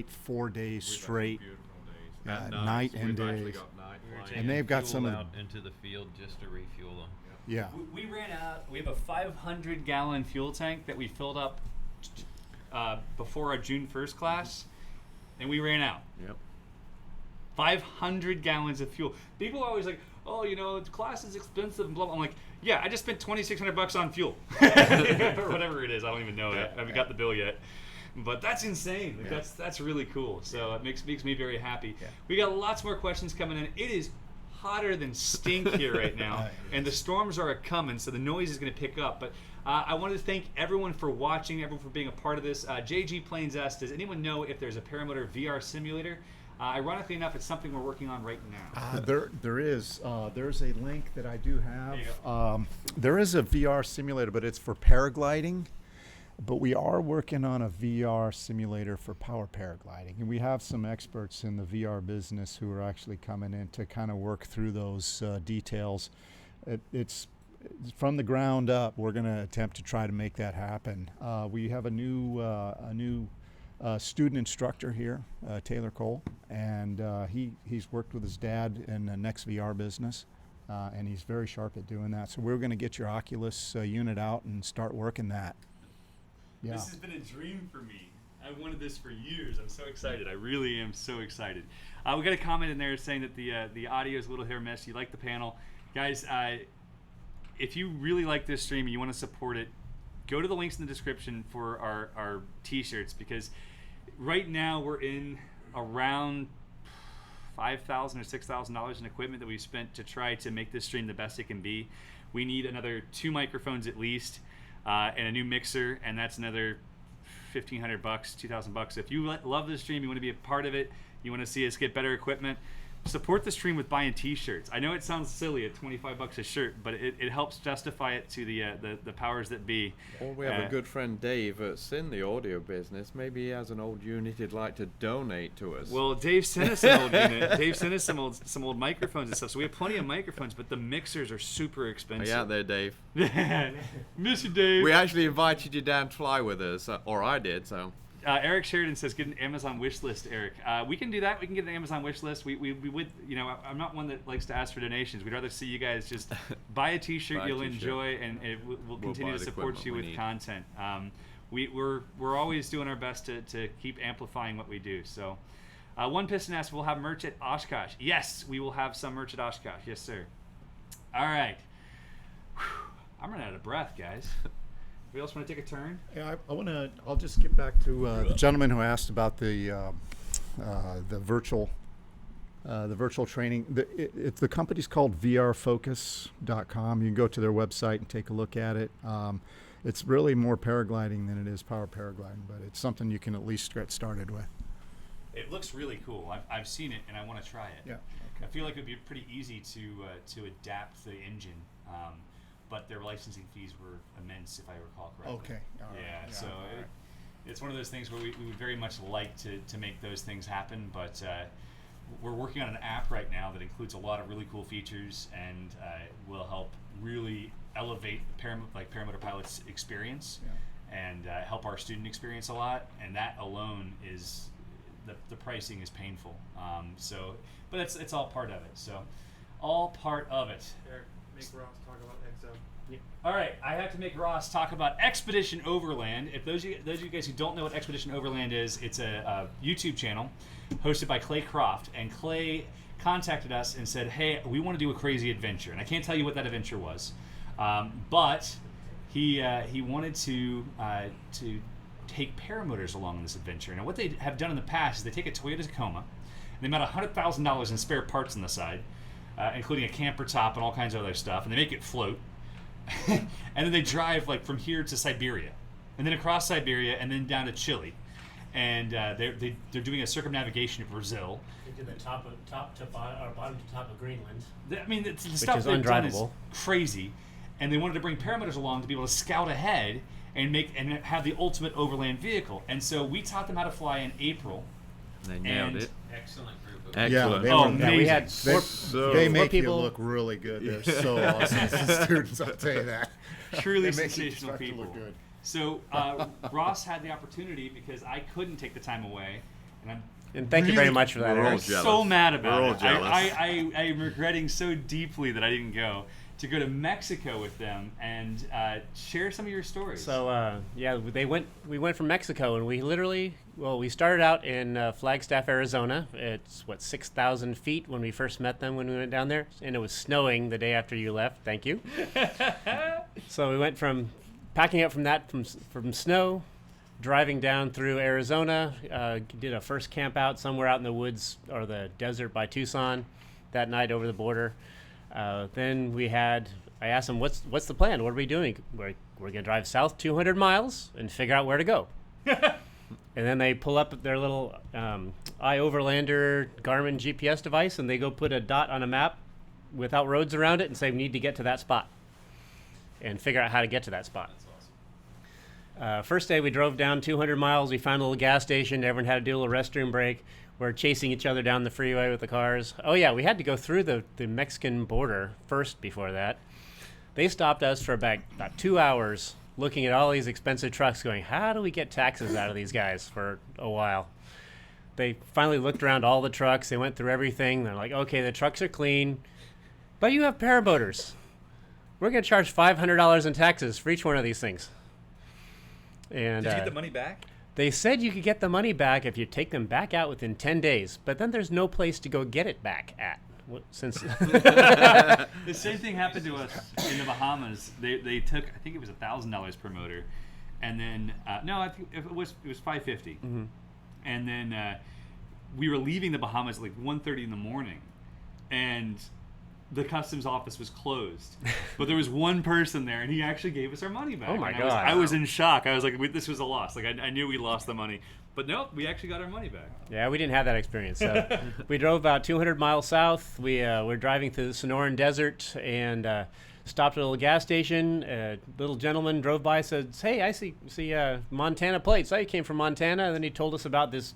4 days straight. Beautiful days. Yeah, At night and we've actually days. got night flying. And they've got Fuel some of out into the field just to refuel them. Yeah. We ran out. We have a 500-gallon fuel tank that we filled up before our June 1st class, and we ran out. Yep. 500 gallons of fuel. People are always like, oh, class is expensive and blah, blah. I'm like, yeah, I just spent $2,600 on fuel. Or whatever it is. I don't even know. I haven't got the bill yet. But that's insane. Like, that's really cool. So it makes me very happy. Yeah. We got lots more questions coming in. It is hotter than stink here right now, and the storms are coming, so the noise is going to pick up. But I wanted to thank everyone for watching, everyone for being a part of this. JG Plains asked, does anyone know if there's a paramotor VR simulator? Ironically enough, it's something we're working on right now. There is. There's a link that I do have. There you There is a VR simulator, but it's for paragliding. But we are working on a VR simulator for power paragliding, and we have some experts in the VR business who are actually coming in to kind of work through those details. it's from the ground up. We're going to attempt to try to make that happen. We have a new student instructor here, Taylor Cole, and he's worked with his dad in the Next VR business, and he's very sharp at doing that. So we're going to get your Oculus unit out and start working that. Yeah. This has been a dream for me. I wanted this for years. I'm so excited. I really am so excited. We got a comment in there saying that the audio is a little hit or miss. You like the panel. Guys, if you really like this stream and you want to support it, go to the links in the description for our t-shirts, because right now we're in around $5,000 or $6,000 in equipment that we've spent to try to make this stream the best it can be. We need another 2 microphones at least, and a new mixer, and that's another $1,500, $2,000. If you love this stream, you want to be a part of it, you want to see us get better equipment, support the stream with buying t-shirts. I know it sounds silly at $25 a shirt, but it helps justify it to the powers that be. Or we have a good friend Dave that's in the audio business. Maybe he has an old unit he'd like to donate to us. Well, Dave sent us an old unit. Dave sent us some old microphones and stuff. So we have plenty of microphones, but the mixers are super expensive. Are you out there, Dave? Miss you, Dave. We actually invited you down to fly with us, or I did, so. Eric Sheridan says, get an Amazon wish list, Eric. We can do that. We can get an Amazon wish list. We would, I'm not one that likes to ask for donations. We'd rather see you guys just buy a t-shirt you'll enjoy, and we'll continue to support you with content. We're always doing our best to keep amplifying what we do. So, One Piston asks, we'll have merch at Oshkosh. Yes, we will have some merch at Oshkosh. Yes, sir. All right. Whew. I'm running out of breath, guys. Anybody else want to take a turn? Yeah, I'll just get back to the gentleman who asked about the virtual training. The company's called vrfocus.com. You can go to their website and take a look at it. It's really more paragliding than it is power paragliding, but it's something you can at least get started with. It looks really cool. I've seen it and I want to try it. Yeah. Okay. I feel like it would be pretty easy to adapt the engine. But their licensing fees were immense, if I recall correctly. Okay. All right. Yeah, so it's one of those things where we would very much like to make those things happen, but we're working on an app right now that includes a lot of really cool features and will help really elevate the paramotor pilot's experience and help our student experience a lot, and that alone is, the pricing is painful. But it's all part of it, so all part of it. Eric, make Ross talk about EXO. All right, I have to make Ross talk about Expedition Overland. If those of you guys who don't know what Expedition Overland is, it's a YouTube channel hosted by Clay Croft, and Clay contacted us and said, "Hey, we want to do a crazy adventure," and I can't tell you what that adventure was, but he wanted to take paramotors along on this adventure. Now, what they have done in the past is they take a Toyota Tacoma, and they mount $100,000 in spare parts on the side, including a camper top and all kinds of other stuff, and they make it float. And then they drive from here to Siberia, and then across Siberia, and then down to Chile, and they're doing a circumnavigation of Brazil. They did the bottom to top of Greenland. I mean, the stuff they've done is crazy, and they wanted to bring paramotors along to be able to scout ahead and have the ultimate overland vehicle. And so we taught them how to fly in April. They nailed it. Excellent group of Excellent. Yeah, amazing. We had they make people you look really good. They're so awesome as students, I'll tell you that. Truly They make sensational you people. look good. So Ross had the opportunity because I couldn't take the time away, and thank you very much for that, We're all Eric. jealous. so mad about We're all it. jealous. I am regretting so deeply that I didn't go to Mexico with them and share some of your stories. So we went from Mexico, and we started out in Flagstaff, Arizona. It's 6,000 feet when we first met them when we went down there, and it was snowing the day after you left. Thank you. So we went from packing up from snow, driving down through Arizona, did a first camp out somewhere out in the woods or the desert by Tucson that night over the border. Then I asked them, what's the plan? What are we doing? We're going to drive south 200 miles and figure out where to go. And then they pull up their little iOverlander Garmin GPS device, and they go put a dot on a map without roads around it and say, we need to get to that spot, and figure out how to get to that spot. That's First day we drove down 200 miles. We found a little gas station. Everyone had to do a little restroom break. We're chasing each other down the freeway with the cars. Oh yeah, we had to go through the Mexican border first before that. They stopped us for about 2 hours looking at all these expensive trucks going, how do we get taxes out of these guys for a while? They finally looked around all the trucks. They went through everything. They're like, okay, the trucks are clean, but you have paramotors. We're going to charge $500 in taxes for each one of these things. And Did you get the money back? they said you could get the money back if you take them back out within 10 days, but then there's no place to go get it back at. Since The same thing happened to us in the Bahamas. They took, I think it was $1,000 per motor, and then no, I think it was $550, and then we were leaving the Bahamas at like 1:30 in the morning, and the customs office was closed, but there was one person there, and he actually gave us our money back. Oh my And God. I was in shock. I was like, this was a loss. Like I knew we lost the money, but no, we actually got our money back. Yeah, we didn't have that experience. So we drove about 200 miles south. We were driving through the Sonoran Desert and stopped at a little gas station. A little gentleman drove by, said, "Hey, I see Montana plates. I came from Montana." And then he told us about this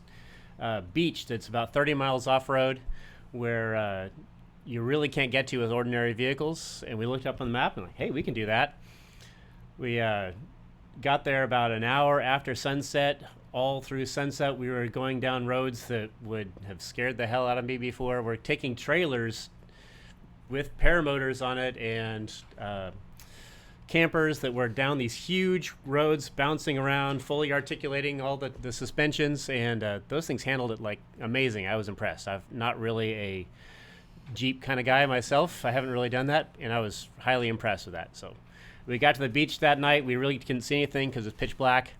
beach that's about 30 miles off-road where you really can't get to with ordinary vehicles. And we looked up on the map and like, hey, we can do that. We got there about an hour after sunset. All through sunset, we were going down roads that would have scared the hell out of me before. We're taking trailers with paramotors on it and campers that were down these huge roads, bouncing around, fully articulating all the suspensions, and those things handled it like amazing. I was impressed. I'm not really a Jeep kind of guy myself. I haven't really done that, and I was highly impressed with that. So we got to the beach that night. We really couldn't see anything because it's pitch black.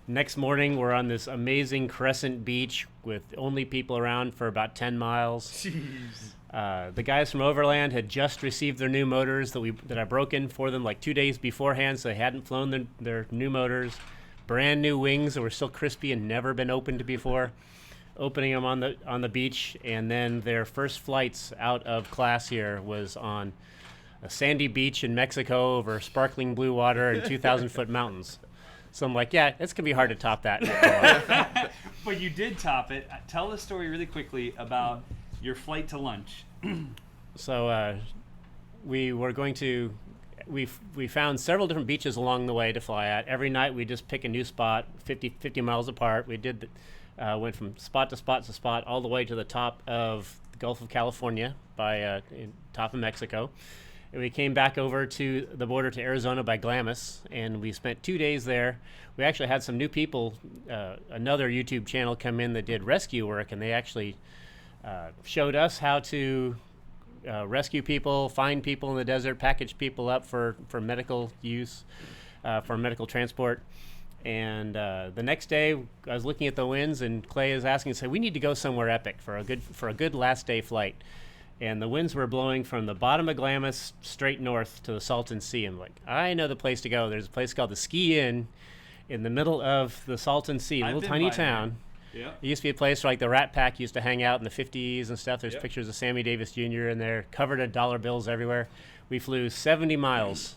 Next morning, we're on this amazing crescent beach with only people around for about 10 miles. Jeez. The guys from Overland had just received their new motors that I broke in for them like 2 days beforehand, so they hadn't flown their new motors. Brand new wings that were still crispy and never been opened before. Opening them on the beach, and then their first flights out of class here was on a sandy beach in Mexico over sparkling blue water and 2,000-foot mountains. So I'm like, yeah, it's going to be hard to top that. But you did top it. Tell the story really quickly about your flight to lunch. So we were going to, we found several different beaches along the way to fly at. Every night we just pick a new spot, 50 miles apart. We did went from spot to spot to spot all the way to the top of the Gulf of California by top of Mexico. And we came back over to the border to Arizona by Glamis, and we spent 2 days there. We actually had some new people, another YouTube channel come in that did rescue work, and they actually showed us how to rescue people, find people in the desert, package people up for medical use, for medical transport. And the next day, I was looking at the winds, and Clay is asking, "Say, we need to go somewhere epic for a good last day flight." And the winds were blowing from the bottom of Glamis straight north to the Salton Sea. I'm like, I know the place to go. There's a place called the Ski Inn in the middle of the Salton Sea, a I've little been tiny by town. Yeah. It used to be a place where like the Rat Pack used to hang out in the 50s and stuff. There's Yep. pictures of Sammy Davis Jr. in there, covered in dollar bills everywhere. We flew 70 miles.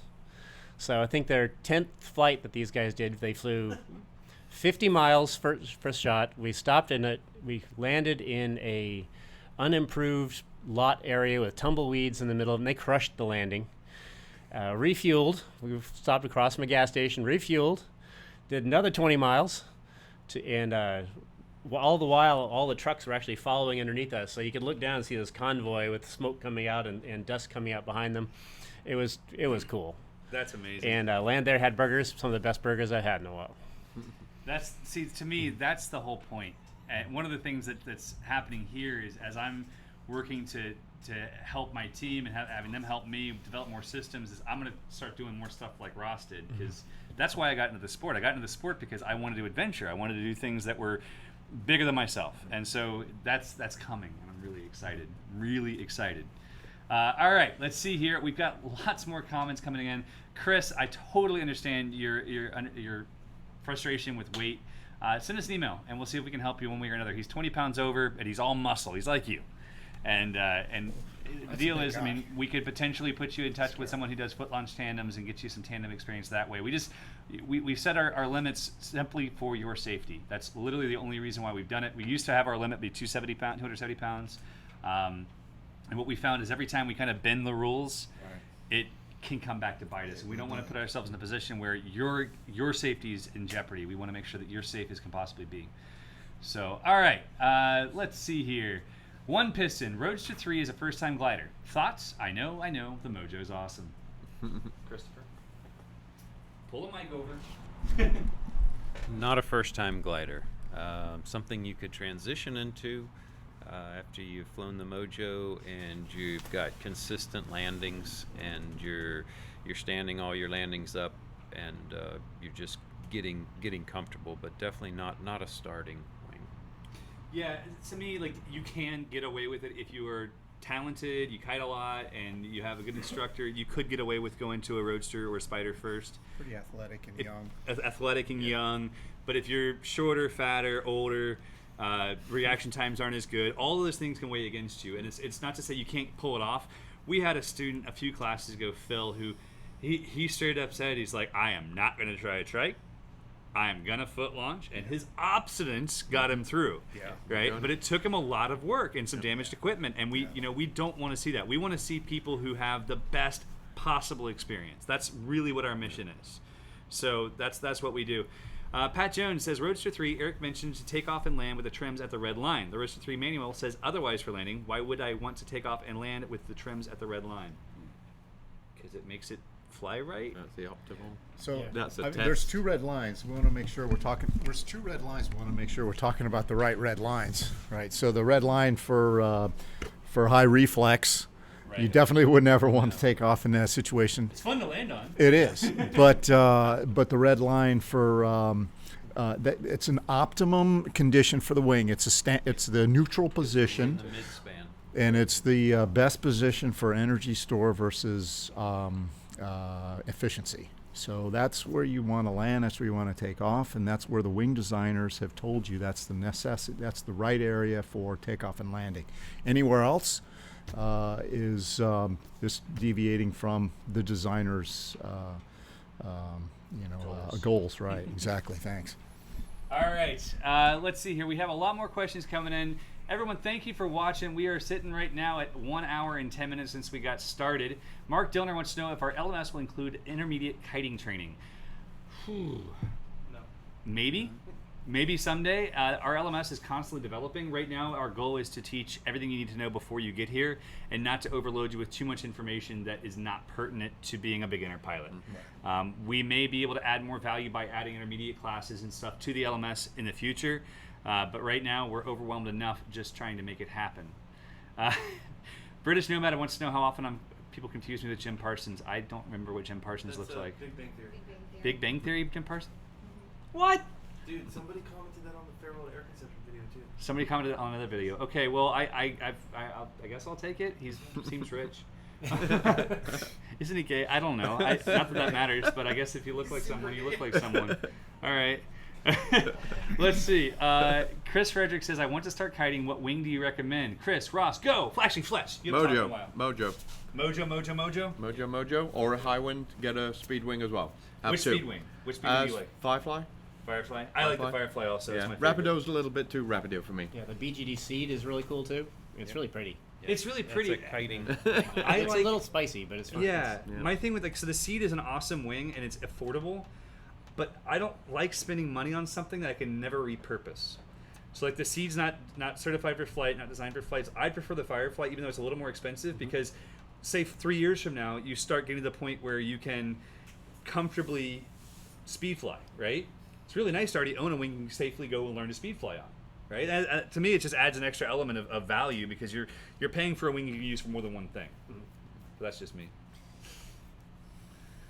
So I think their 10th flight that these guys did, they flew 50 miles first shot. We stopped we landed in a unimproved lot area with tumbleweeds in the middle, and they crushed the landing. Refueled. We stopped across from a gas station, refueled, did another 20 miles, and all the while, all the trucks were actually following underneath us. So you could look down and see this convoy with smoke coming out and dust coming out behind them. It was cool. That's amazing. And land there had burgers, some of the best burgers I've had in a while. To me, that's the whole point. And one of the things that's happening here is as I'm working to help my team and having them help me develop more systems, is I'm going to start doing more stuff like Ross did, because that's why I got into the sport. I got into the sport because I wanted to adventure. I wanted to do things that were bigger than myself, and so that's coming, and I'm really excited. Really excited. All right, let's see here. We've got lots more comments coming in. Chris, I totally understand your frustration with weight. Send us an email, and we'll see if we can help you one way or another. He's 20 pounds over, and he's all muscle. He's like you. And The deal is, I mean, we could potentially put you in touch with someone who does foot launch tandems and get you some tandem experience that way. We set our limits simply for your safety. That's literally the only reason why we've done it. We used to have our limit be 270 pounds. And what we found is every time we kind of bend the rules, it can come back to bite us. And we don't want to put ourselves in a position where your safety is in jeopardy. We want to make sure that you're safe as can possibly be. So, all right, let's see here. One Piston, Roadster 3 is a first-time glider. Thoughts? I know, the Mojo's awesome. Christopher? Pull the mic over. Not a first-time glider. Something you could transition into after you've flown the Mojo and you've got consistent landings and you're standing all your landings up and you're just getting comfortable, but definitely not a starting wing. Yeah, to me, like, you can get away with it if you are talented, you kite a lot, and you have a good instructor. You could get away with going to a Roadster or a Spider first. Pretty athletic and young. Athletic and young, but if you're shorter, fatter, older, reaction times aren't as good. All of those things can weigh against you, and it's not to say you can't pull it off. We had a student a few classes ago, Phil, who he straight up said, he's like, I am not going to try a trike. I am gonna foot launch, and his obstinance got him through. Yeah. Right, but it took him a lot of work and some damaged equipment, and we don't want to see that. We want to see people who have the best possible experience. That's really what our mission is. So that's what we do. Pat Jones says, Roadster 3, Eric mentioned to take off and land with the trims at the red line. The Roadster 3 manual says otherwise for landing. Why would I want to take off and land with the trims at the red line? Because it makes it fly right. That's the optimal. So That's a test. there's two red lines. We want to make sure we're talking. There's two red lines. We want to make sure we're talking about the right red lines, right? So the red line for high reflex, you definitely would never want to take off in that situation. It's fun to land on. It is, but the red line for it's an optimum condition for the wing. It's it's the neutral position. The mid-span. And it's the best position for energy store versus efficiency. So that's where you want to land, that's where you want to take off, and that's where the wing designers have told you that's the necessity, that's the right area for takeoff and landing. Anywhere else is just deviating from the designer's goals. Right, exactly, thanks. All right, let's see here. We have a lot more questions coming in. Everyone, thank you for watching. We are sitting right now at 1 hour and 10 minutes since we got started. Mark Dillner wants to know if our LMS will include intermediate kiting training. No. Maybe someday. Our LMS is constantly developing. Right now, our goal is to teach everything you need to know before you get here and not to overload you with too much information that is not pertinent to being a beginner pilot. We may be able to add more value by adding intermediate classes and stuff to the LMS in the future. But right now, we're overwhelmed enough just trying to make it happen. British Nomad wants to know how often people confuse me with Jim Parsons. I don't remember what Jim Parsons looks like. Big Bang Theory. Big Bang Theory, Jim Parsons? What? Dude, somebody commented that on the Farewell to Air Conception video too. Somebody commented on another video. Okay, well, I guess I'll take it. He seems rich. Isn't he gay? I don't know. Not that matters, but I guess if you look like someone, you look like someone. All right. Let's see. Chris Frederick says, I want to start kiting. What wing do you recommend? Chris, Ross, go! Flashing flesh. You haven't talked in a while. Mojo. Or a high wind, get a speed wing as well. Which speed wing? Which speed wing do you like? Firefly. Firefly? I like the Firefly also. Yeah. It's my favorite. Rapido's a little bit too rapido for me. Yeah, the BGD Seed is really cool too. It's really pretty. It's really pretty. It's a kiting. It's a little spicy, but it's fun. Yeah, my thing with so the Seed is an awesome wing and it's affordable, but I don't like spending money on something that I can never repurpose. So like the Seed's not certified for flight, not designed for flights. I prefer the Firefly, even though it's a little more expensive, because say 3 years from now you start getting to the point where you can comfortably speed fly, right? It's really nice to already own a wing you can safely go and learn to speed fly on, right? To me, it just adds an extra element of value because you're paying for a wing you can use for more than one thing. But that's just me.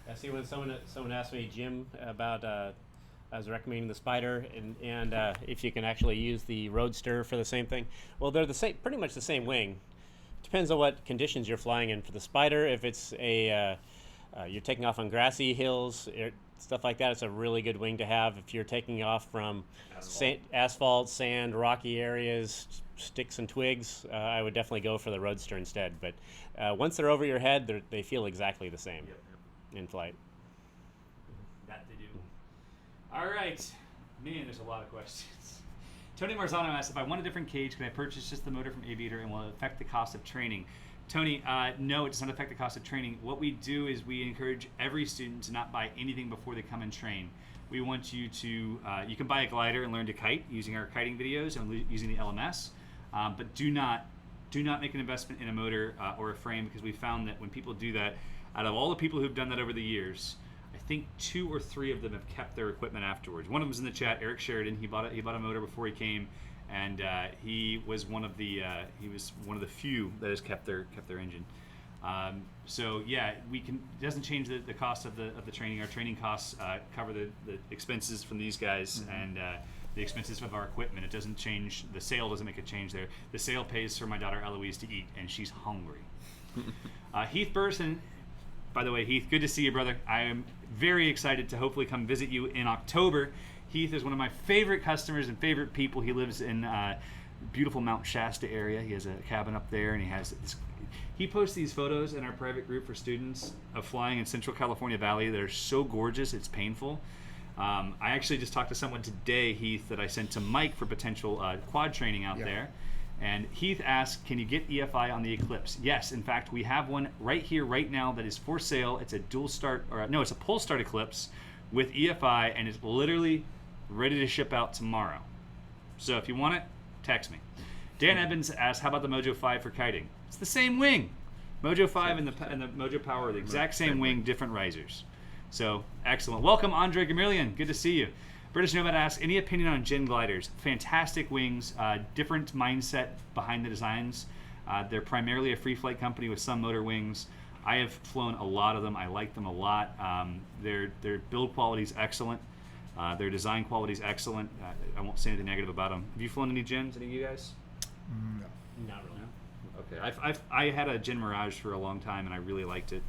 I see when someone asked me, Jim, about I was recommending the Spider and if you can actually use the Roadster for the same thing. Well, they're the same, pretty much the same wing. Depends on what conditions you're flying in. For the Spider, if it's you're taking off on grassy hills, stuff like that, it's a really good wing to have. If you're taking off from asphalt, sand, rocky areas, sticks and twigs, I would definitely go for the Roadster instead. But once they're over your head, they feel exactly the same in flight. That they do. All right. Man, there's a lot of questions. Tony Marzano asked, if I want a different cage, can I purchase just the motor from Aviator, and will it affect the cost of training? Tony, no, it does not affect the cost of training. What we do is we encourage every student to not buy anything before they come and train. We want you to, you can buy a glider and learn to kite using our kiting videos and using the LMS, but do not make an investment in a motor or a frame, because we found that when people do that, out of all the people who've done that over the years, I think 2 or 3 of them have kept their equipment afterwards. One of them was in the chat, Eric Sheridan. He bought a motor before he came, and he was one of the few that has kept their engine. So yeah, it doesn't change the cost of the training. Our training costs cover the expenses from these guys and the expenses of our equipment. It doesn't change. The sale doesn't make a change there. The sale pays for my daughter Eloise to eat, and she's hungry. Heath Burson. By the way, Heath, good to see you, brother. I am very excited to hopefully come visit you in October. Heath is one of my favorite customers and favorite people. He lives in beautiful Mount Shasta area. He has a cabin up there, and he posts these photos in our private group for students of flying in Central California Valley that are so gorgeous, it's painful. I actually just talked to someone today, Heath, that I sent to Mike for potential quad training out there. And Heath asked, can you get EFI on the Eclipse? Yes, in fact, we have one right here, right now, that is for sale. It's a it's a pull start Eclipse with EFI, and it's literally ready to ship out tomorrow. So if you want it, text me. Dan Evans asked, how about the Mojo 5 for kiting? It's the same wing. Mojo 5 and the Mojo Power are the exact same wing, different risers. So excellent. Welcome, Andre Gamillion. Good to see you. British Nomad asks, any opinion on Gen gliders? Fantastic wings, different mindset behind the designs. They're primarily a free flight company with some motor wings. I have flown a lot of them. I like them a lot. Their build quality is excellent. Their design quality is excellent. I won't say anything negative about them. Have you flown any Gens, any of you guys? No. Not really. Okay, I had a Gen Mirage for a long time, and I really liked it.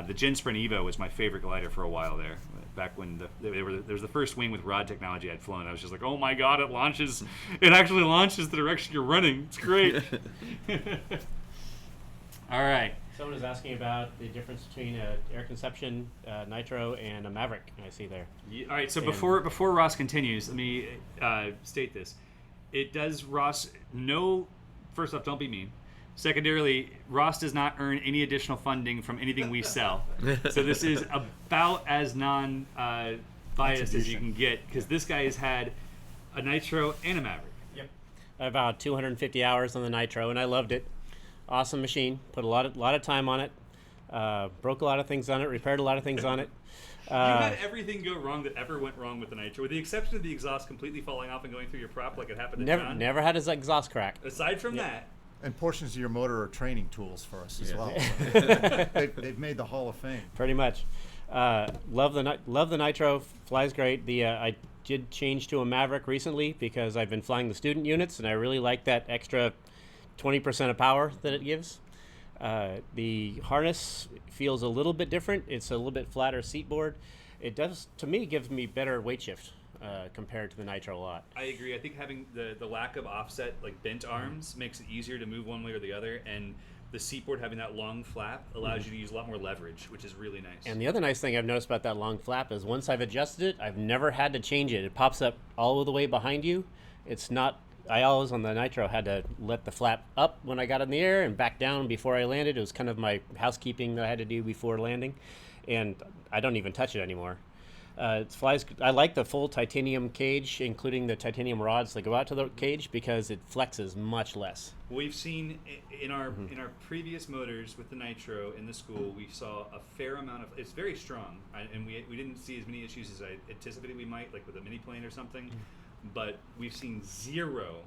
The Gen Sprint Evo was my favorite glider for a while there. Back when there was the first wing with rod technology I'd flown. I was just like, oh my god, it launches. It actually launches the direction you're running. It's great. All right. Someone is asking about the difference between air conception nitro and a Maverick. I see there. All right. So before Ross continues, let me state this. It does Ross no. First off, don't be mean. Secondarily, Ross does not earn any additional funding from anything we sell. So this is about as non-biased as you can get, because this guy has had a Nitro and a Maverick. Yep. About 250 hours on the Nitro, and I loved it. Awesome machine. Put a lot of time on it. Broke a lot of things on it. Repaired a lot of things on it. You had everything go wrong that ever went wrong with the Nitro, with the exception of the exhaust completely falling off and going through your prop like it happened to John. Never had his exhaust crack. Aside from that. And portions of your motor are training tools for us as well. They've made the Hall of Fame. Pretty much. Love the Nitro. Flies great. I did change to a Maverick recently because I've been flying the student units, and I really like that extra 20% of power that it gives. The harness feels a little bit different. It's a little bit flatter seat board. It does, to me, gives me better weight shift compared to the Nitro a lot. I agree. I think having the lack of offset, like bent arms, makes it easier to move one way or the other, and the seat board having that long flap allows you to use a lot more leverage, which is really nice. And the other nice thing I've noticed about that long flap is once I've adjusted it, I've never had to change it. It pops up all the way behind you. It's not... I always, on the Nitro, had to let the flap up when I got in the air and back down before I landed. It was kind of my housekeeping that I had to do before landing, and I don't even touch it anymore. It flies. I like the full titanium cage, including the titanium rods that go out to the cage, because it flexes much less. We've seen in our previous motors with the Nitro in the school, we saw a fair amount of. It's very strong, and we didn't see as many issues as I anticipated we might, like with a mini plane or something. But we've seen zero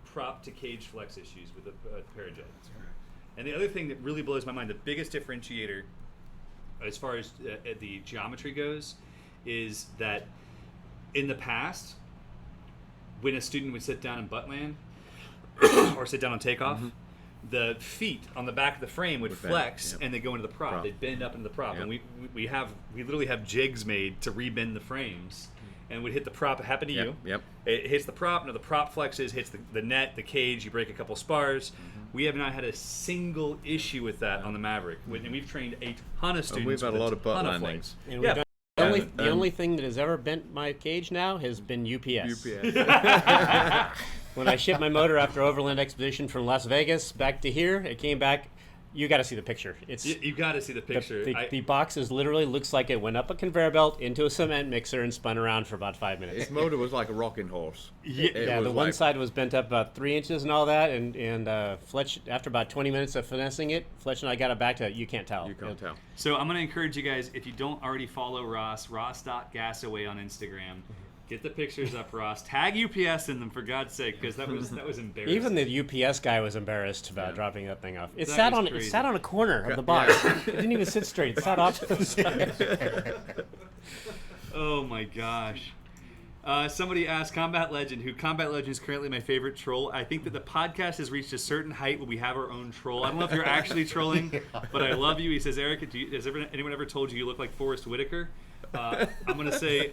prop to cage flex issues with the Parajet. And the other thing that really blows my mind, the biggest differentiator as far as the geometry goes, is that in the past, when a student would sit down in butt land or sit down on takeoff, the feet on the back of the frame would flex, and they go into the prop. They'd bend up into the prop, and we literally have jigs made to rebend the frames. and would hit the prop. It happened to you. Yep. It hits the prop. No, the prop flexes, hits the net, the cage. You break a couple spars. We have not had a single issue with that on the Maverick, and we've trained a ton of students. And we've had a lot of butt ton landings. And we've done, the only thing that has ever bent my cage now has been UPS. When I shipped my motor after overland expedition from Las Vegas back to here, it came back. You got to see the picture. It's you got to see the picture. The box is literally looks like it went up a conveyor belt into a cement mixer and spun around for about 5 minutes. His motor was like a rocking horse. Yeah, the one side was bent up about 3 inches and all that, and Fletch, after about 20 minutes of finessing it, Fletch and I got it back to you can't tell. You can't tell. So I'm going to encourage you guys, if you don't already follow Ross.gasaway on Instagram. Get the pictures up, Ross. Tag UPS in them, for God's sake, because that was embarrassing. Even the UPS guy was embarrassed about dropping that thing off. It That sat was on crazy. it sat on a corner of the box. It didn't even sit straight. It sat off to the side. Oh my gosh. Somebody asked Combat Legend, who Combat Legend is currently my favorite troll. I think that the podcast has reached a certain height where we have our own troll. I don't know if you're actually trolling, but I love you. He says, Eric, has anyone ever told you look like Forrest Whitaker? I'm going to say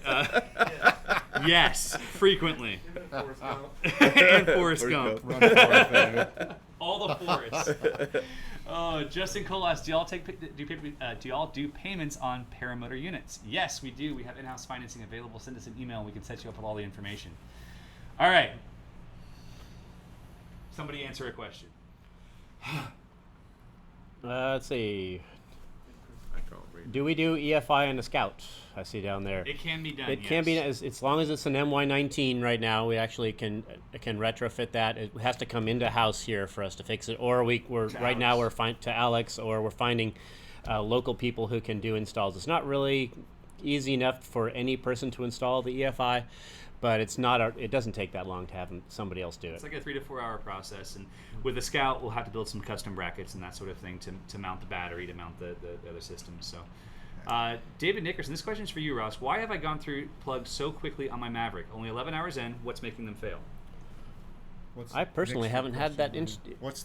yes, frequently. And Forrest Gump. Run for it, baby. All the Forrests. Justin Colas, do y'all do payments on paramotor units? Yes, we do. We have in-house financing available. Send us an email and we can set you up with all the information. All right. Somebody answer a question. Let's see. I can't read. Do we do EFI on the Scout? I see down there. It can be done. It can be as long as it's an MY19 right now. We actually can retrofit that. It has to come into house here for us to fix it, or we're right now we're to Alex, or we're finding local people who can do installs. It's not really easy enough for any person to install the EFI, but it's not. It doesn't take that long to have somebody else do it. It's like a 3 to 4 hour process, and with the Scout, we'll have to build some custom brackets and that sort of thing to mount the battery, to mount the other systems. So. David Nickerson, this question is for you, Ross. Why have I gone through plugs so quickly on my Maverick? Only 11 hours in. What's making them fail? I personally haven't had that. What's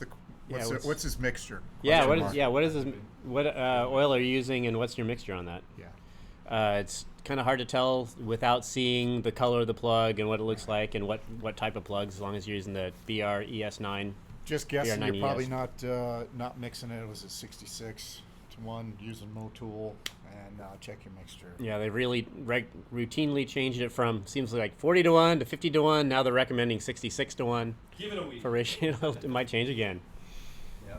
his mixture? Yeah, Question what is his? What oil are you using, and what's your mixture on that? Yeah. It's kind of hard to tell without seeing the color of the plug and what it looks like and what type of plugs. As long as you're using the BR ES9. Just guessing, you're BR9 probably ES. not mixing it. It was a 66 to 1 using Motul, and check your mixture. Yeah, they really routinely changed it from seems like 40 to 1 to 50 to 1. Now they're recommending 66 to 1 Give it a week. for ratio. It might change again. Yeah.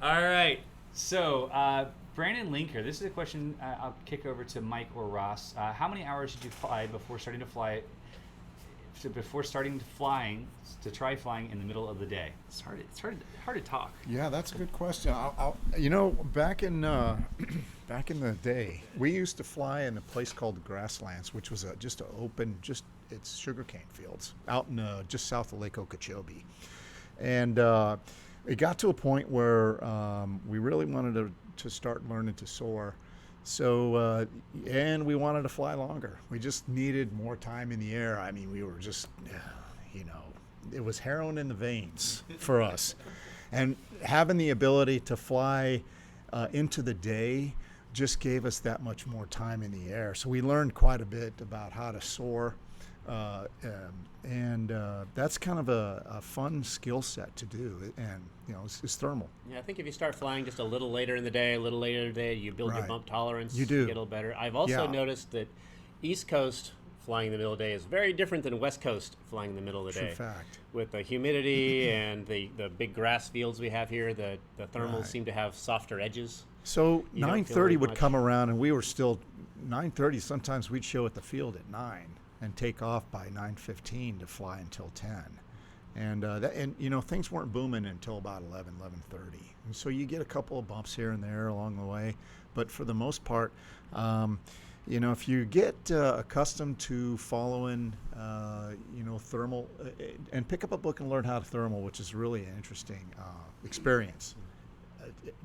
All right. So, Brandon Linker, this is a question I'll kick over to Mike or Ross. How many hours did you fly before starting to fly? To try flying in the middle of the day? It's hard to talk. Yeah, that's a good question. Back in the day, we used to fly in a place called the Grasslands, which was just an open, it's sugarcane fields out in just south of Lake Okeechobee, and it got to a point where we really wanted to start learning to soar. So, and we wanted to fly longer. We just needed more time in the air. I mean, we were just, it was heroin in the veins for us. And having the ability to fly into the day just gave us that much more time in the air. So we learned quite a bit about how to soar. And that's kind of a fun skill set to do, and it's thermal. Yeah, I think if you start flying just a little later in the day, you build your Right. bump tolerance. You do. Get a little better. I've also noticed that East Coast flying in the middle of the day is very different than West Coast flying in the middle of the True day. fact. With the humidity and the big grass fields we have here, the thermals Right. seem to have softer edges. So You don't feel 9:30 as would much. come around, and we were still 9:30. Sometimes we'd show at the field at 9 and take off by 9:15 to fly until 10. And things weren't booming until about 11:30. And so you get a couple of bumps here and there along the way, but for the most part, if you get accustomed to following, thermal, and pick up a book and learn how to thermal, which is really an interesting experience.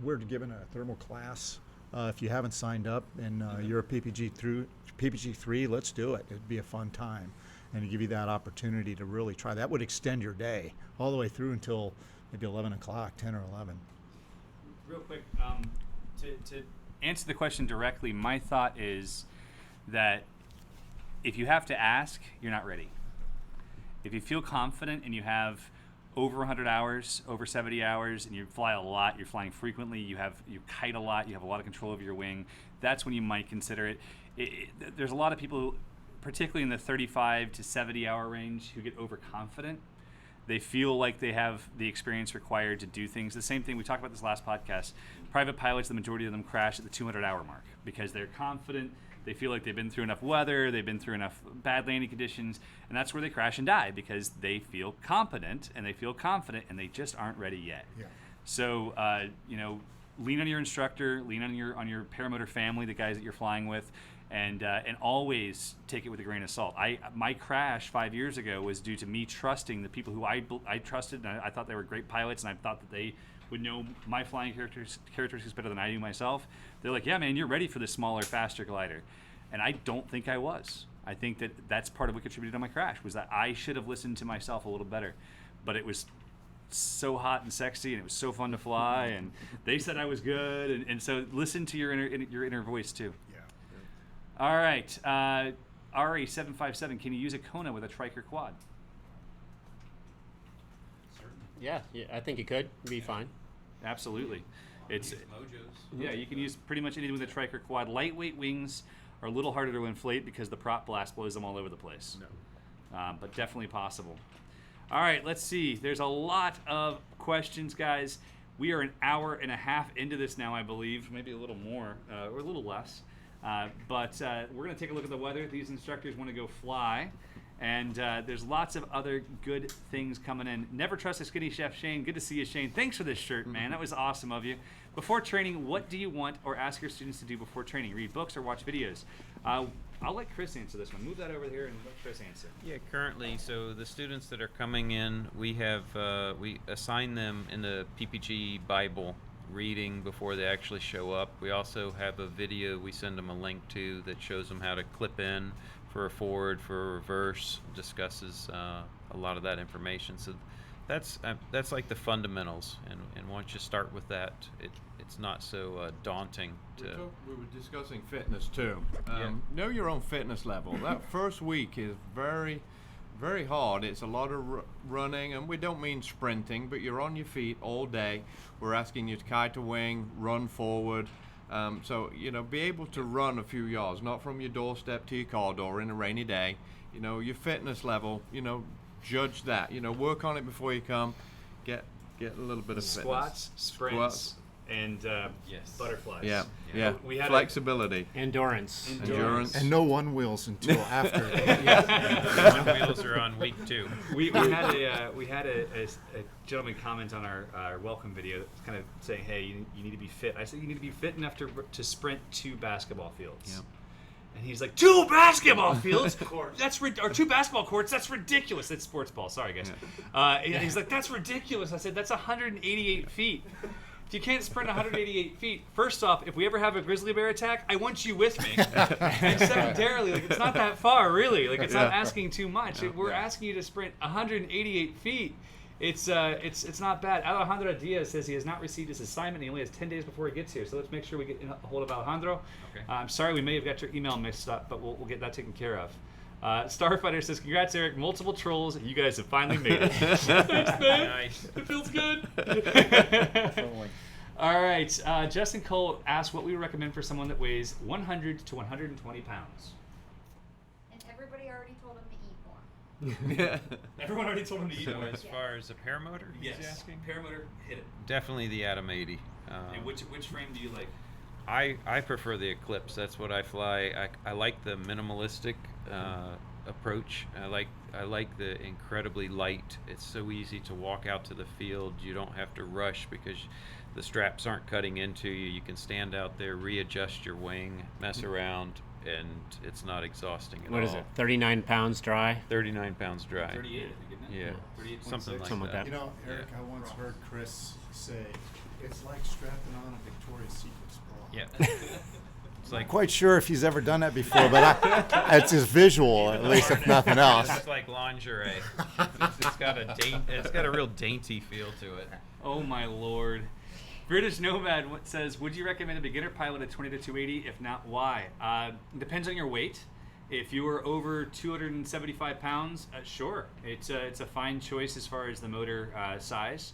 We're given a thermal class. If you haven't signed up and you're a PPG3, let's do it. It'd be a fun time, and to give you that opportunity to really try. That would extend your day all the way through until maybe 11 o'clock, 10 or 11. Real quick, to answer the question directly, my thought is that if you have to ask, you're not ready. If you feel confident and you have over 100 hours, over 70 hours, and you fly a lot, you're flying frequently, you kite a lot, you have a lot of control over your wing, that's when you might consider it. There's a lot of people, particularly in the 35 to 70 hour range, who get overconfident. They feel like they have the experience required to do things. The same thing, we talked about this last podcast. Private pilots, the majority of them crash at the 200 hour mark because they're confident. They feel like they've been through enough weather, they've been through enough bad landing conditions, and that's where they crash and die because they feel competent and they feel confident and they just aren't ready yet. Yeah. So, lean on your instructor, lean on your paramotor family, the guys that you're flying with, and always take it with a grain of salt. My crash 5 years ago was due to me trusting the people who I trusted, and I thought they were great pilots, and I thought that they would know my flying characteristics better than I do myself. They're like, yeah, man, you're ready for this smaller, faster glider. And I don't think I was. I think that's part of what contributed to my crash, was that I should have listened to myself a little better. But it was so hot and sexy, and it was so fun to fly, and they said I was good. And so listen to your inner voice, too. Yeah. All right. RA757, can you use a Kona with a trike or quad? Yeah, I think it could be fine. Absolutely. It's Mojos. Yeah, you can use pretty much anything with a trike or quad. Lightweight wings are a little harder to inflate because the prop blast blows them all over the place. No. But definitely possible. All right, let's see. There's a lot of questions, guys. We are an hour and a half into this now, I believe. Maybe a little more or a little less. But we're going to take a look at the weather. These instructors want to go fly. And there's lots of other good things coming in. Never trust a skinny chef, Shane. Good to see you, Shane. Thanks for this shirt, man. That was awesome of you. Before training, what do you want or ask your students to do before training? Read books or watch videos? I'll let Chris answer this one. Move that over here and let Chris answer. Yeah, currently, so the students that are coming in, we assign them in the PPG Bible reading before they actually show up. We also have a video we send them a link to that shows them how to clip in for a forward, for a reverse, discusses a lot of that information. So that's like the fundamentals, and once you start with that, it's not so daunting. We were discussing fitness too. Know your own fitness level. That first week is very, very hard. It's a lot of running, and we don't mean sprinting, but you're on your feet all day. We're asking you to kite a wing, run forward. So, be able to run a few yards, not from your doorstep to your car door in a rainy day. Your fitness level, judge that. Work on it before you come. Get a little bit of Squats, fitness. sprints, and butterflies. Yeah. We had Flexibility. Endurance. And no one wheels until after. One wheels are on week 2. We had a gentleman comment on our welcome video that's kind of saying, hey, you need to be fit. I said you need to be fit enough to sprint 2 basketball fields. Yeah. And he's like, 2 basketball fields? Or 2 basketball courts? That's ridiculous. It's sports ball. Sorry, guys. And he's like, that's ridiculous. I said, that's 188 feet. If you can't sprint 188 feet, first off, if we ever have a grizzly bear attack, I want you with me. And secondarily, it's not that far, really. It's not asking too much. We're asking you to sprint 188 feet. It's not bad. Alejandro Diaz says he has not received his assignment. He only has 10 days before he gets here. So let's make sure we get a hold of Alejandro. Okay. I'm sorry we may have got your email mixed up, but we'll get that taken care of. Starfighter says, congrats, Eric. Multiple trolls. You guys have finally made it. Thanks, man. Nice. It feels good. All right. Justin Cole asked what we would recommend for someone that weighs 100 to 120 pounds. And everybody already told him to eat more. Everyone already told him to eat So more. as far as a paramotor, he's Yes. asking? Paramotor, hit it. Definitely the Atom 80. And which frame do you like? I prefer the Eclipse. That's what I fly. I like the minimalistic approach. I like the incredibly light. It's so easy to walk out to the field. You don't have to rush because the straps aren't cutting into you. You can stand out there, readjust your wing, mess around, and it's not exhausting at all. What is it? 39 pounds dry? 39 pounds dry. 38, I think, isn't it? Yeah. 38.6. Something like Something like that. that. Eric, I once heard Chris say, it's like strapping on a Victoria's Secret bra. Yeah. It's I'm like quite sure if he's ever done that before, but it's his visual, at least, if nothing else. It's like lingerie. It's got a real dainty feel to it. Oh my lord. British Nomad says, would you recommend a beginner pilot at 20 to 280? If not, why? Depends on your weight. If you are over 275 pounds, sure, it's a fine choice as far as the motor size.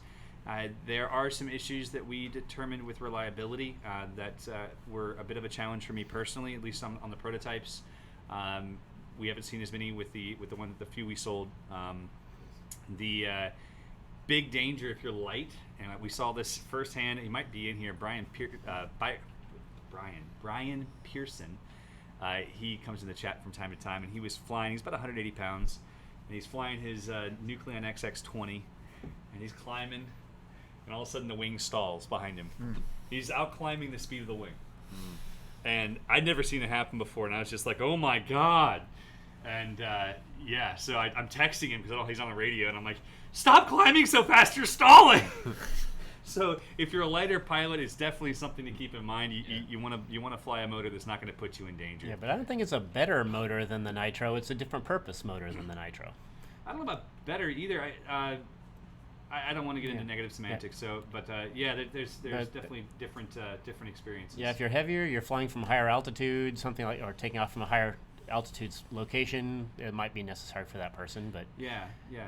There are some issues that we determined with reliability that were a bit of a challenge for me personally, at least on the prototypes. We haven't seen as many with the few we sold. The big danger if you're light, and we saw this firsthand. He might be in here, Brian Pearson. He comes in the chat from time to time, and he was flying. He's about 180 pounds, and he's flying his Nucleon XX20, and he's climbing, and all of a sudden the wing stalls behind him. He's out climbing the speed of the wing, and I'd never seen it happen before, and I was just like, oh my god. And so I'm texting him because he's on the radio, and I'm like, stop climbing so fast, you're stalling. So if you're a lighter pilot, it's definitely something to keep in mind. You want to fly a motor that's not going to put you in danger. Yeah, but I don't think it's a better motor than the Nitro. It's a different purpose motor than the Nitro. I don't know about better either. I don't want to get into negative semantics. So, but there's definitely different experiences. Yeah, if you're heavier, you're flying from higher altitude, something like, or taking off from a higher altitude's location, it might be necessary for that person, but yeah,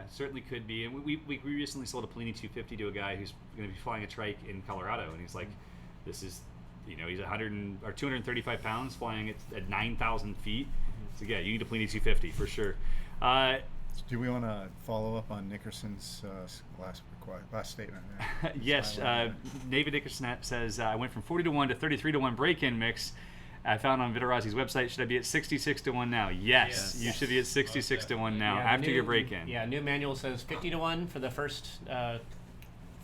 certainly could be. And we recently sold a Polini 250 to a guy who's going to be flying a trike in Colorado, and he's like, this is, he's 235 pounds flying at 9,000 feet. So yeah, you need a Polini 250 for sure. Do we want to follow up on Nickerson's last statement? Yes, David Nickerson says, I went from 40-1 to 33-1 break-in mix. I found on Vitarazzi's website. Should I be at 66-1 now? Yes, you should be at 66-1 now after your break-in. Yeah, new manual says 50-1 for the first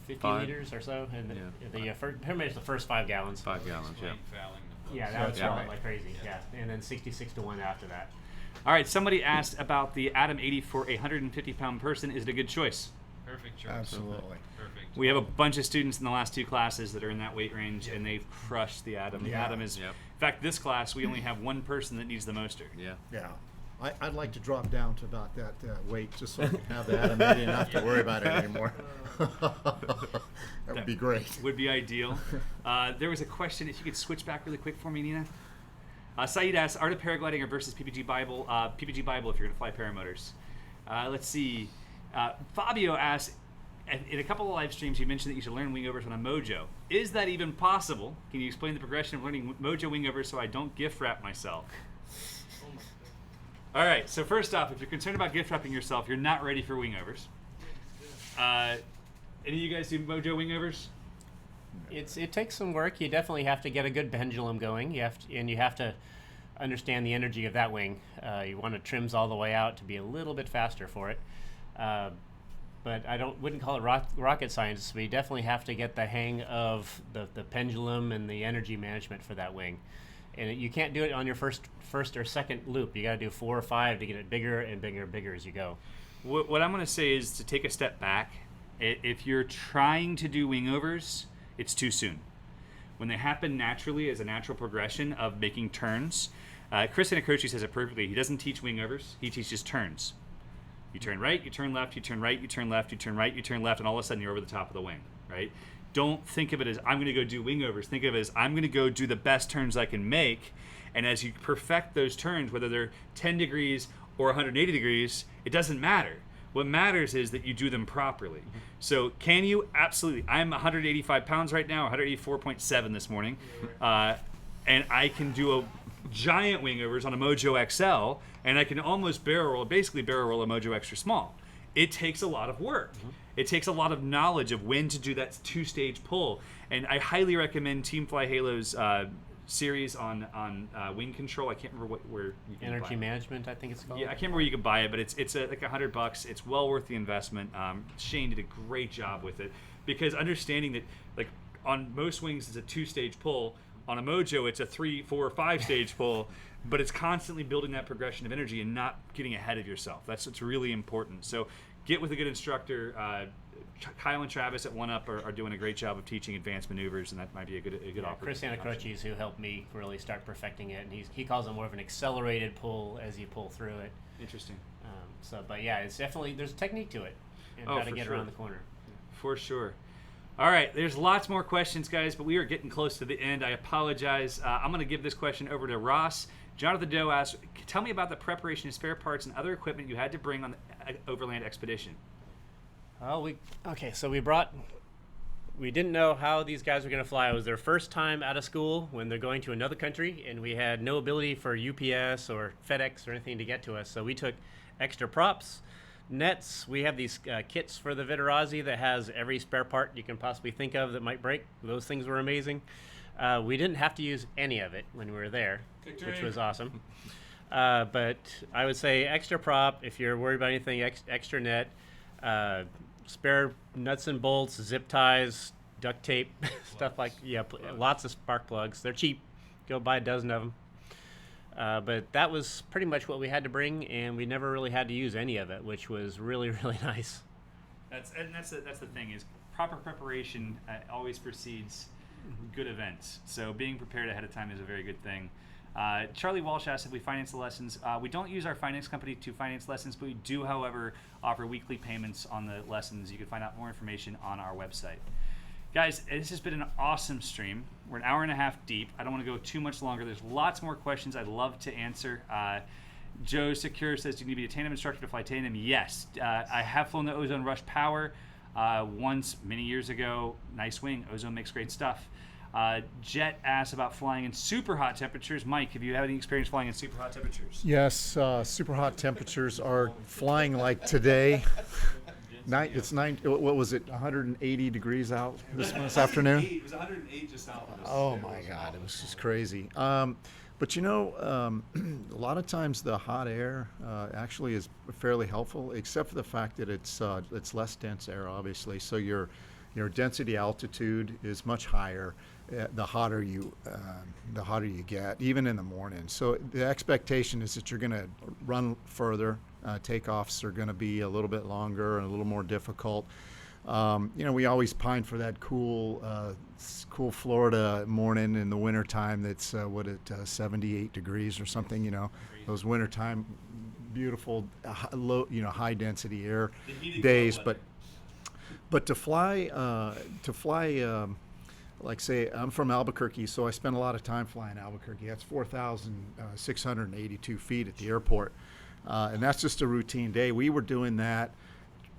50 liters or so, and pretty much the first 5 gallons. 5 gallons, yeah. Yeah, that was falling like crazy. Yeah, and then 66-1 after that. All right, somebody asked about the Atom 80 for a 150-pound person. Is it a good choice? Perfect choice. Absolutely. Perfect. We have a bunch of students in the last 2 classes that are in that weight range, and they've crushed the Atom. The Atom is, in fact, this class we only have one person that needs the moster. Yeah. I'd like to drop down to about that weight just so I can have the Atom 80 and not have to worry about it anymore. That would be great. Would be ideal. There was a question, if you could switch back really quick for me, Nina. Saeed asks, art of paragliding versus PPG Bible? PPG Bible if you're going to fly paramotors. Let's see. Fabio asks, in a couple of live streams you mentioned that you should learn wingovers on a Mojo. Is that even possible? Can you explain the progression of learning Mojo wingovers so I don't gift wrap myself? All right, so first off, if you're concerned about gift wrapping yourself, you're not ready for wingovers. Any of you guys do Mojo wingovers? It takes some work. You definitely have to get a good pendulum going. You have to understand the energy of that wing. You want it trims all the way out to be a little bit faster for it. But I wouldn't call it rocket science. We definitely have to get the hang of the pendulum and the energy management for that wing. And you can't do it on your first or second loop. You got to do 4 or 5 to get it bigger and bigger and bigger as you go. What I'm going to say is to take a step back. If you're trying to do wingovers, it's too soon. When they happen naturally as a natural progression of making turns, Chris Anakochi says it perfectly. He doesn't teach wingovers. He teaches turns. You turn right, you turn left, you turn right, you turn left, you turn right, you turn left, and all of a sudden you're over the top of the wing, right? Don't think of it as I'm going to go do wingovers. Think of it as I'm going to go do the best turns I can make, and as you perfect those turns, whether they're 10 degrees or 180 degrees, it doesn't matter. What matters is that you do them properly. So can you? Absolutely. I'm 185 pounds right now, 184.7 this morning, and I can do a giant wingovers on a Mojo XL, and I can almost basically barrel roll a Mojo Extra Small. It takes a lot of work. It takes a lot of knowledge of when to do that 2-stage pull, and I highly recommend Team Fly Halo's series on wing control. I can't remember where you can Energy buy it. management, I think it's called. Yeah, I can't remember where you can buy it, but it's like $100. It's well worth the investment. Shane did a great job with it, because understanding that like on most wings it's a 2-stage pull. On a Mojo, it's a 3, 4, or 5-stage pull, but it's constantly building that progression of energy and not getting ahead of yourself. That's what's really important. So get with a good instructor. Kyle and Travis at 1UP are doing a great job of teaching advanced manovers, and that might be a good option. Chris Anacroce is who helped me really start perfecting it, and he calls it more of an accelerated pull as you pull through it. Interesting. But yeah, it's definitely, there's a technique to it, and how to get around the corner. For sure. All right, there's lots more questions, guys, but we are getting close to the end. I apologize. I'm going to give this question over to Ross, Jonathan Doe asks, tell me about the preparation of spare parts and other equipment you had to bring on the overland expedition. We didn't know how these guys were going to fly. It was their first time out of school when they're going to another country, and we had no ability for UPS or FedEx or anything to get to us. So we took extra props, nets. We have these kits for the Vitarazi that has every spare part you can possibly think of that might break. Those things were amazing. We didn't have to use any of it when we were there, which was awesome. But I would say extra prop if you're worried about anything, extra net, spare nuts and bolts, zip ties, duct tape, stuff like, lots of spark plugs. They're cheap. Go buy a dozen of them. But that was pretty much what we had to bring, and we never really had to use any of it, which was really, really nice. That's the thing is proper preparation always precedes good events. So being prepared ahead of time is a very good thing. Charlie Walsh asked if we finance the lessons. We don't use our finance company to finance lessons, but we do, however, offer weekly payments on the lessons. You can find out more information on our website. Guys, this has been an awesome stream. We're an hour and a half deep. I don't want to go too much longer. There's lots more questions I'd love to answer. Joe Secure says, do you need to be a tandem instructor to fly tandem? Yes. I have flown the Ozone Rush Power once many years ago. Nice wing. Ozone makes great stuff. Jet asks about flying in super hot temperatures. Mike, have you had any experience flying in super hot temperatures? Yes, super hot temperatures are flying like today. What was it, 180 degrees out this afternoon? It was 108 just out. Oh my God, it was just crazy. But you know, a lot of times the hot air actually is fairly helpful, except for the fact that it's less dense air, obviously. So your density altitude is much higher. The hotter you get, even in the morning. So the expectation is that you're going to run further. Takeoffs are going to be a little bit longer and a little more difficult. We always pine for that cool Florida morning in the wintertime that's 78 degrees or something. Those wintertime beautiful high density air days, but to fly like say I'm from Albuquerque, so I spend a lot of time flying Albuquerque. That's 4,682 feet at the airport, and that's just a routine day. We were doing that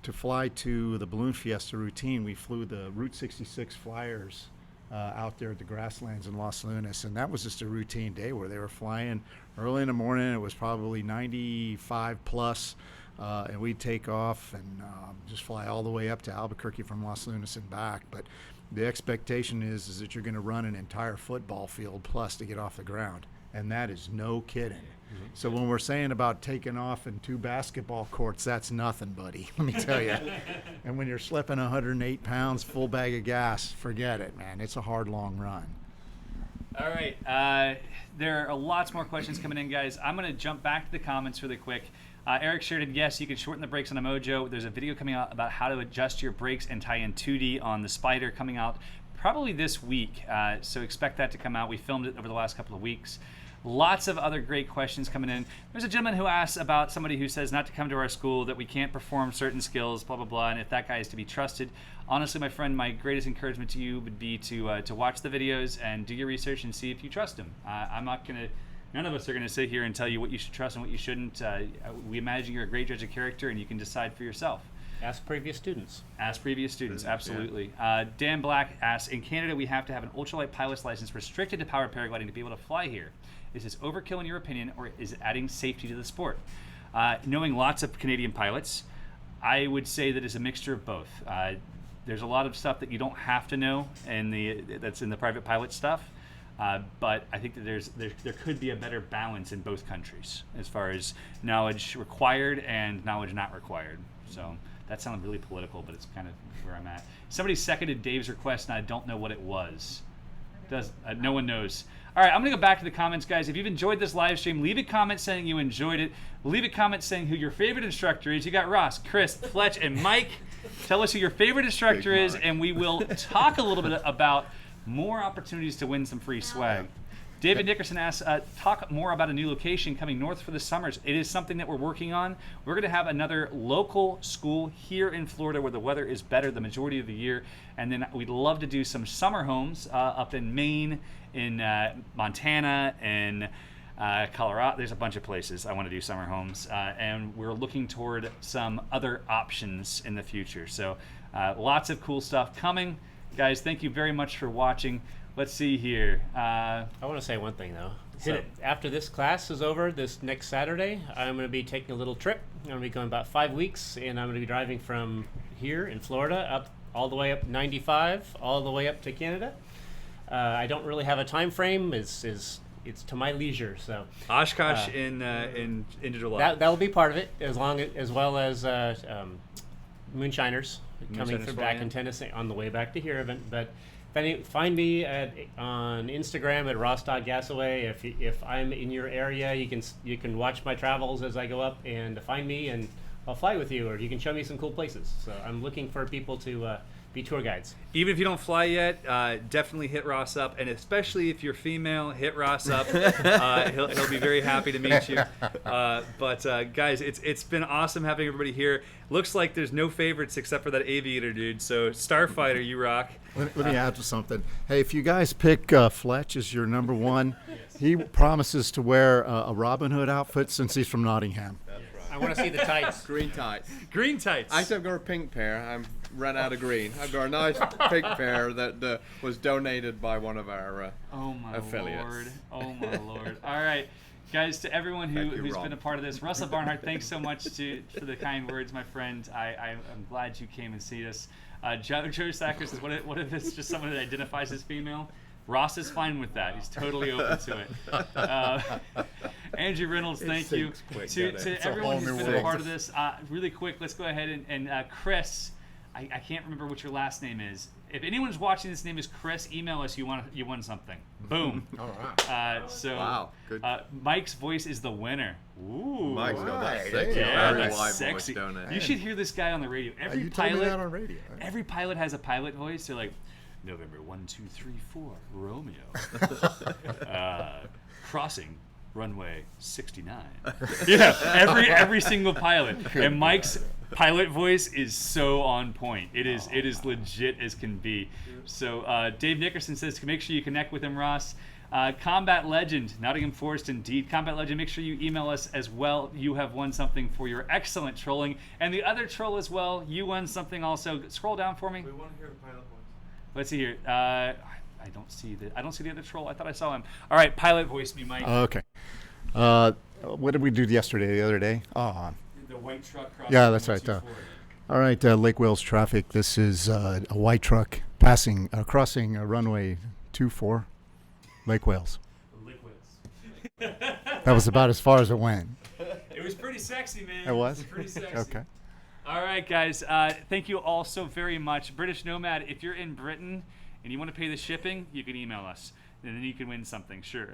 to fly to the Balloon Fiesta routine. We flew the Route 66 Flyers out there at the grasslands in Los Lunas, and that was just a routine day where they were flying early in the morning. It was probably 95 plus. And we'd take off and just fly all the way up to Albuquerque from Los Lunas and back. But the expectation is that you're going to run an entire football field plus to get off the ground. And that is no kidding. Mm-hmm. So when we're saying about taking off in 2 basketball courts, that's nothing, buddy. Let me tell you. And when you're slipping 108 pounds, full bag of gas, forget it, man. It's a hard, long run. All right. There are lots more questions coming in, guys. I'm going to jump back to the comments really quick. Eric Sheridan, yes, you can shorten the brakes on a Mojo. There's a video coming out about how to adjust your brakes and tie in 2D on the Spider coming out probably this week. So expect that to come out. We filmed it over the last couple of weeks. Lots of other great questions coming in. There's a gentleman who asks about somebody who says not to come to our school, that we can't perform certain skills, blah, blah, blah, and if that guy is to be trusted. Honestly, my friend, my greatest encouragement to you would be to watch the videos and do your research and see if you trust him. I'm not going to... None of us are going to sit here and tell you what you should trust and what you shouldn't. We imagine you're a great judge of character, and you can decide for yourself. Ask previous students. Ask previous students, absolutely. Yeah. Dan Black asks, in Canada, we have to have an ultralight pilot's license restricted to power paragliding to be able to fly here. Is this overkill in your opinion, or is it adding safety to the sport? Knowing lots of Canadian pilots, I would say that it's a mixture of both. There's a lot of stuff that you don't have to know that's in the private pilot stuff. But I think that there could be a better balance in both countries as far as knowledge required and knowledge not required. So that sounded really political, but it's kind of where I'm at. Somebody seconded Dave's request, and I don't know what it was. No one knows. All right, I'm going to go back to the comments, guys. If you've enjoyed this live stream, leave a comment saying you enjoyed it. Leave a comment saying who your favorite instructor is. You got Ross, Chris, Fletch, and Mike. Tell us who your favorite instructor is, and we will talk a little bit about more opportunities to win some free swag. David Nickerson asks, talk more about a new location coming north for the summers. It is something that we're working on. We're going to have another local school here in Florida where the weather is better the majority of the year. And then we'd love to do some summer homes up in Maine, in Montana, and Colorado. There's a bunch of places I want to do summer homes, and we're looking toward some other options in the future. So lots of cool stuff coming. Guys, thank you very much for watching. Let's see here. I want to say one thing though. After this class is over, this next Saturday, I'm going to be taking a little trip. I'm going to be going about 5 weeks, and I'm going to be driving from here in Florida up all the way up 95, all the way up to Canada. I don't really have a time frame. It's to my leisure. So Oshkosh in July. that will be part of it, as well as Moonshiners coming from back in Tennessee on the way back to here. But find me on Instagram at ross.gasaway. If I'm in your area, you can watch my travels as I go up and find me, and I'll fly with you, or you can show me some cool places. So I'm looking for people to be tour guides. Even if you don't fly yet, definitely hit Ross up, and especially if you're female, hit Ross up. He'll be very happy to meet you. But guys, it's been awesome having everybody here. Looks like there's no favorites except for that Aviator dude. So Starfighter, you rock. Let me add to something. Hey, if you guys pick Fletch as your number one, he promises to wear a Robin Hood outfit since he's from Nottingham. I want to see the tights. Green tights. Green tights. Actually, I've got a pink pair. I'm run out of green. I've got a nice pink pair that was donated by one of our affiliates. Lord. Oh my Lord. All right. Guys, to everyone who's been a part of this, Russell Barnhart, thanks so much for the kind words, my friend. I'm glad you came and see us. Joe Sacker says, what if it's just someone that identifies as female? Ross is fine with that. He's totally open to it. Andrew Reynolds, thank you. To everyone who's been a part of this, really quick, let's go ahead and Chris, I can't remember what your last name is. If anyone's watching, this name is Chris, email us, you won something. Boom. All right. Wow. Good. Mike's voice is the winner. Ooh. Mike's got that Right. sexy, Yeah, very that's live sexy. voice, don't it? You should hear this guy on the radio. You told me that on radio. Every pilot has a pilot voice. They're like, November 1, 2, 3, 4, Romeo. Crossing runway 69. Yeah, every single pilot. And Mike's pilot voice is so on point. It is legit as can be. So Dave Nickerson says to make sure you connect with him, Ross. Combat Legend, Nottingham Forest indeed. Combat Legend, make sure you email us as well. You have won something for your excellent trolling. And the other troll as well, you won something also. Scroll down for me. We want to hear the pilot voice. Let's see here. I don't see the other troll. I thought I saw him. All right, pilot voice me, Mike. Okay. What did we do yesterday? The other day? The white truck crossing. Yeah, that's right. 124. All right, Lake Wales traffic. This is a white truck crossing runway 24, Lake Wales. Liquids. That was about as far as it went. It was pretty sexy, man. It was? Pretty sexy. Okay. All right, guys. Thank you all so very much. British Nomad, if you're in Britain and you want to pay the shipping, you can email us. And then you can win something, sure.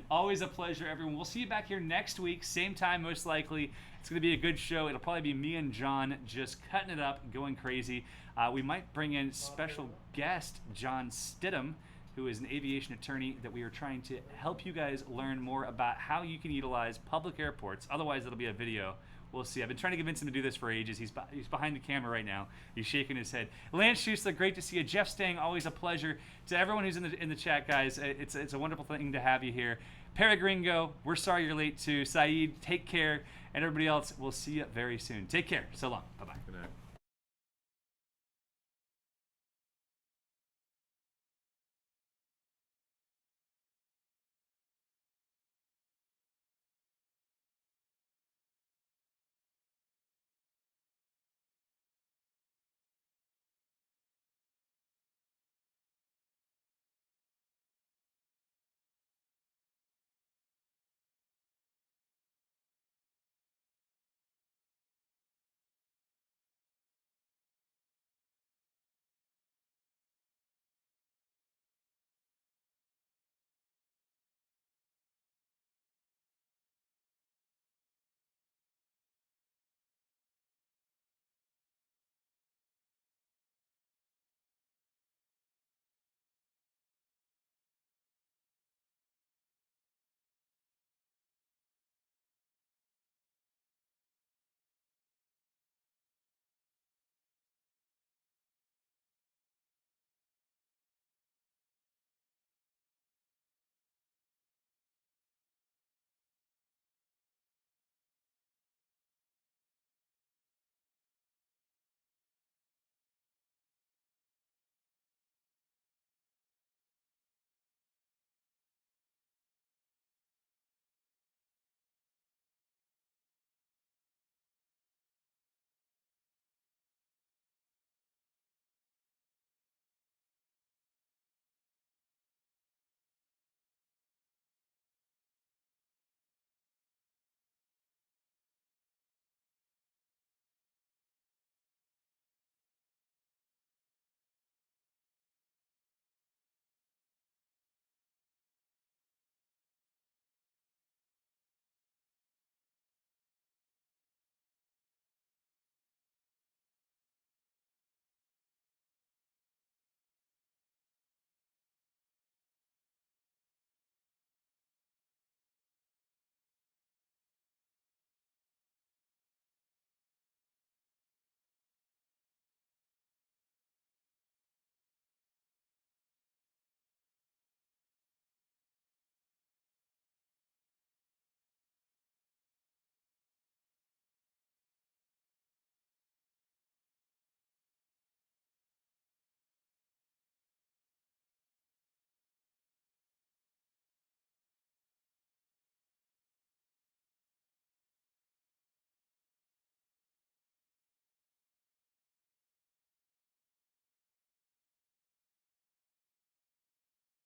Always a pleasure, everyone. We'll see you back here next week, same time, most likely. It's going to be a good show. It'll probably be me and John just cutting it up, going crazy. We might bring in special guest John Stidham, who is an aviation attorney that we are trying to help you guys learn more about how you can utilize public airports. Otherwise, it'll be a video. We'll see. I've been trying to convince him to do this for ages. He's behind the camera right now. He's shaking his head. Lance Schuster, great to see you. Jeff Stang, always a pleasure. To everyone who's in the chat, guys, it's a wonderful thing to have you here. Peregringo, we're sorry you're late too. Saeed, take care. And everybody else, we'll see you very soon. Take care. So long. Bye-bye. Good night.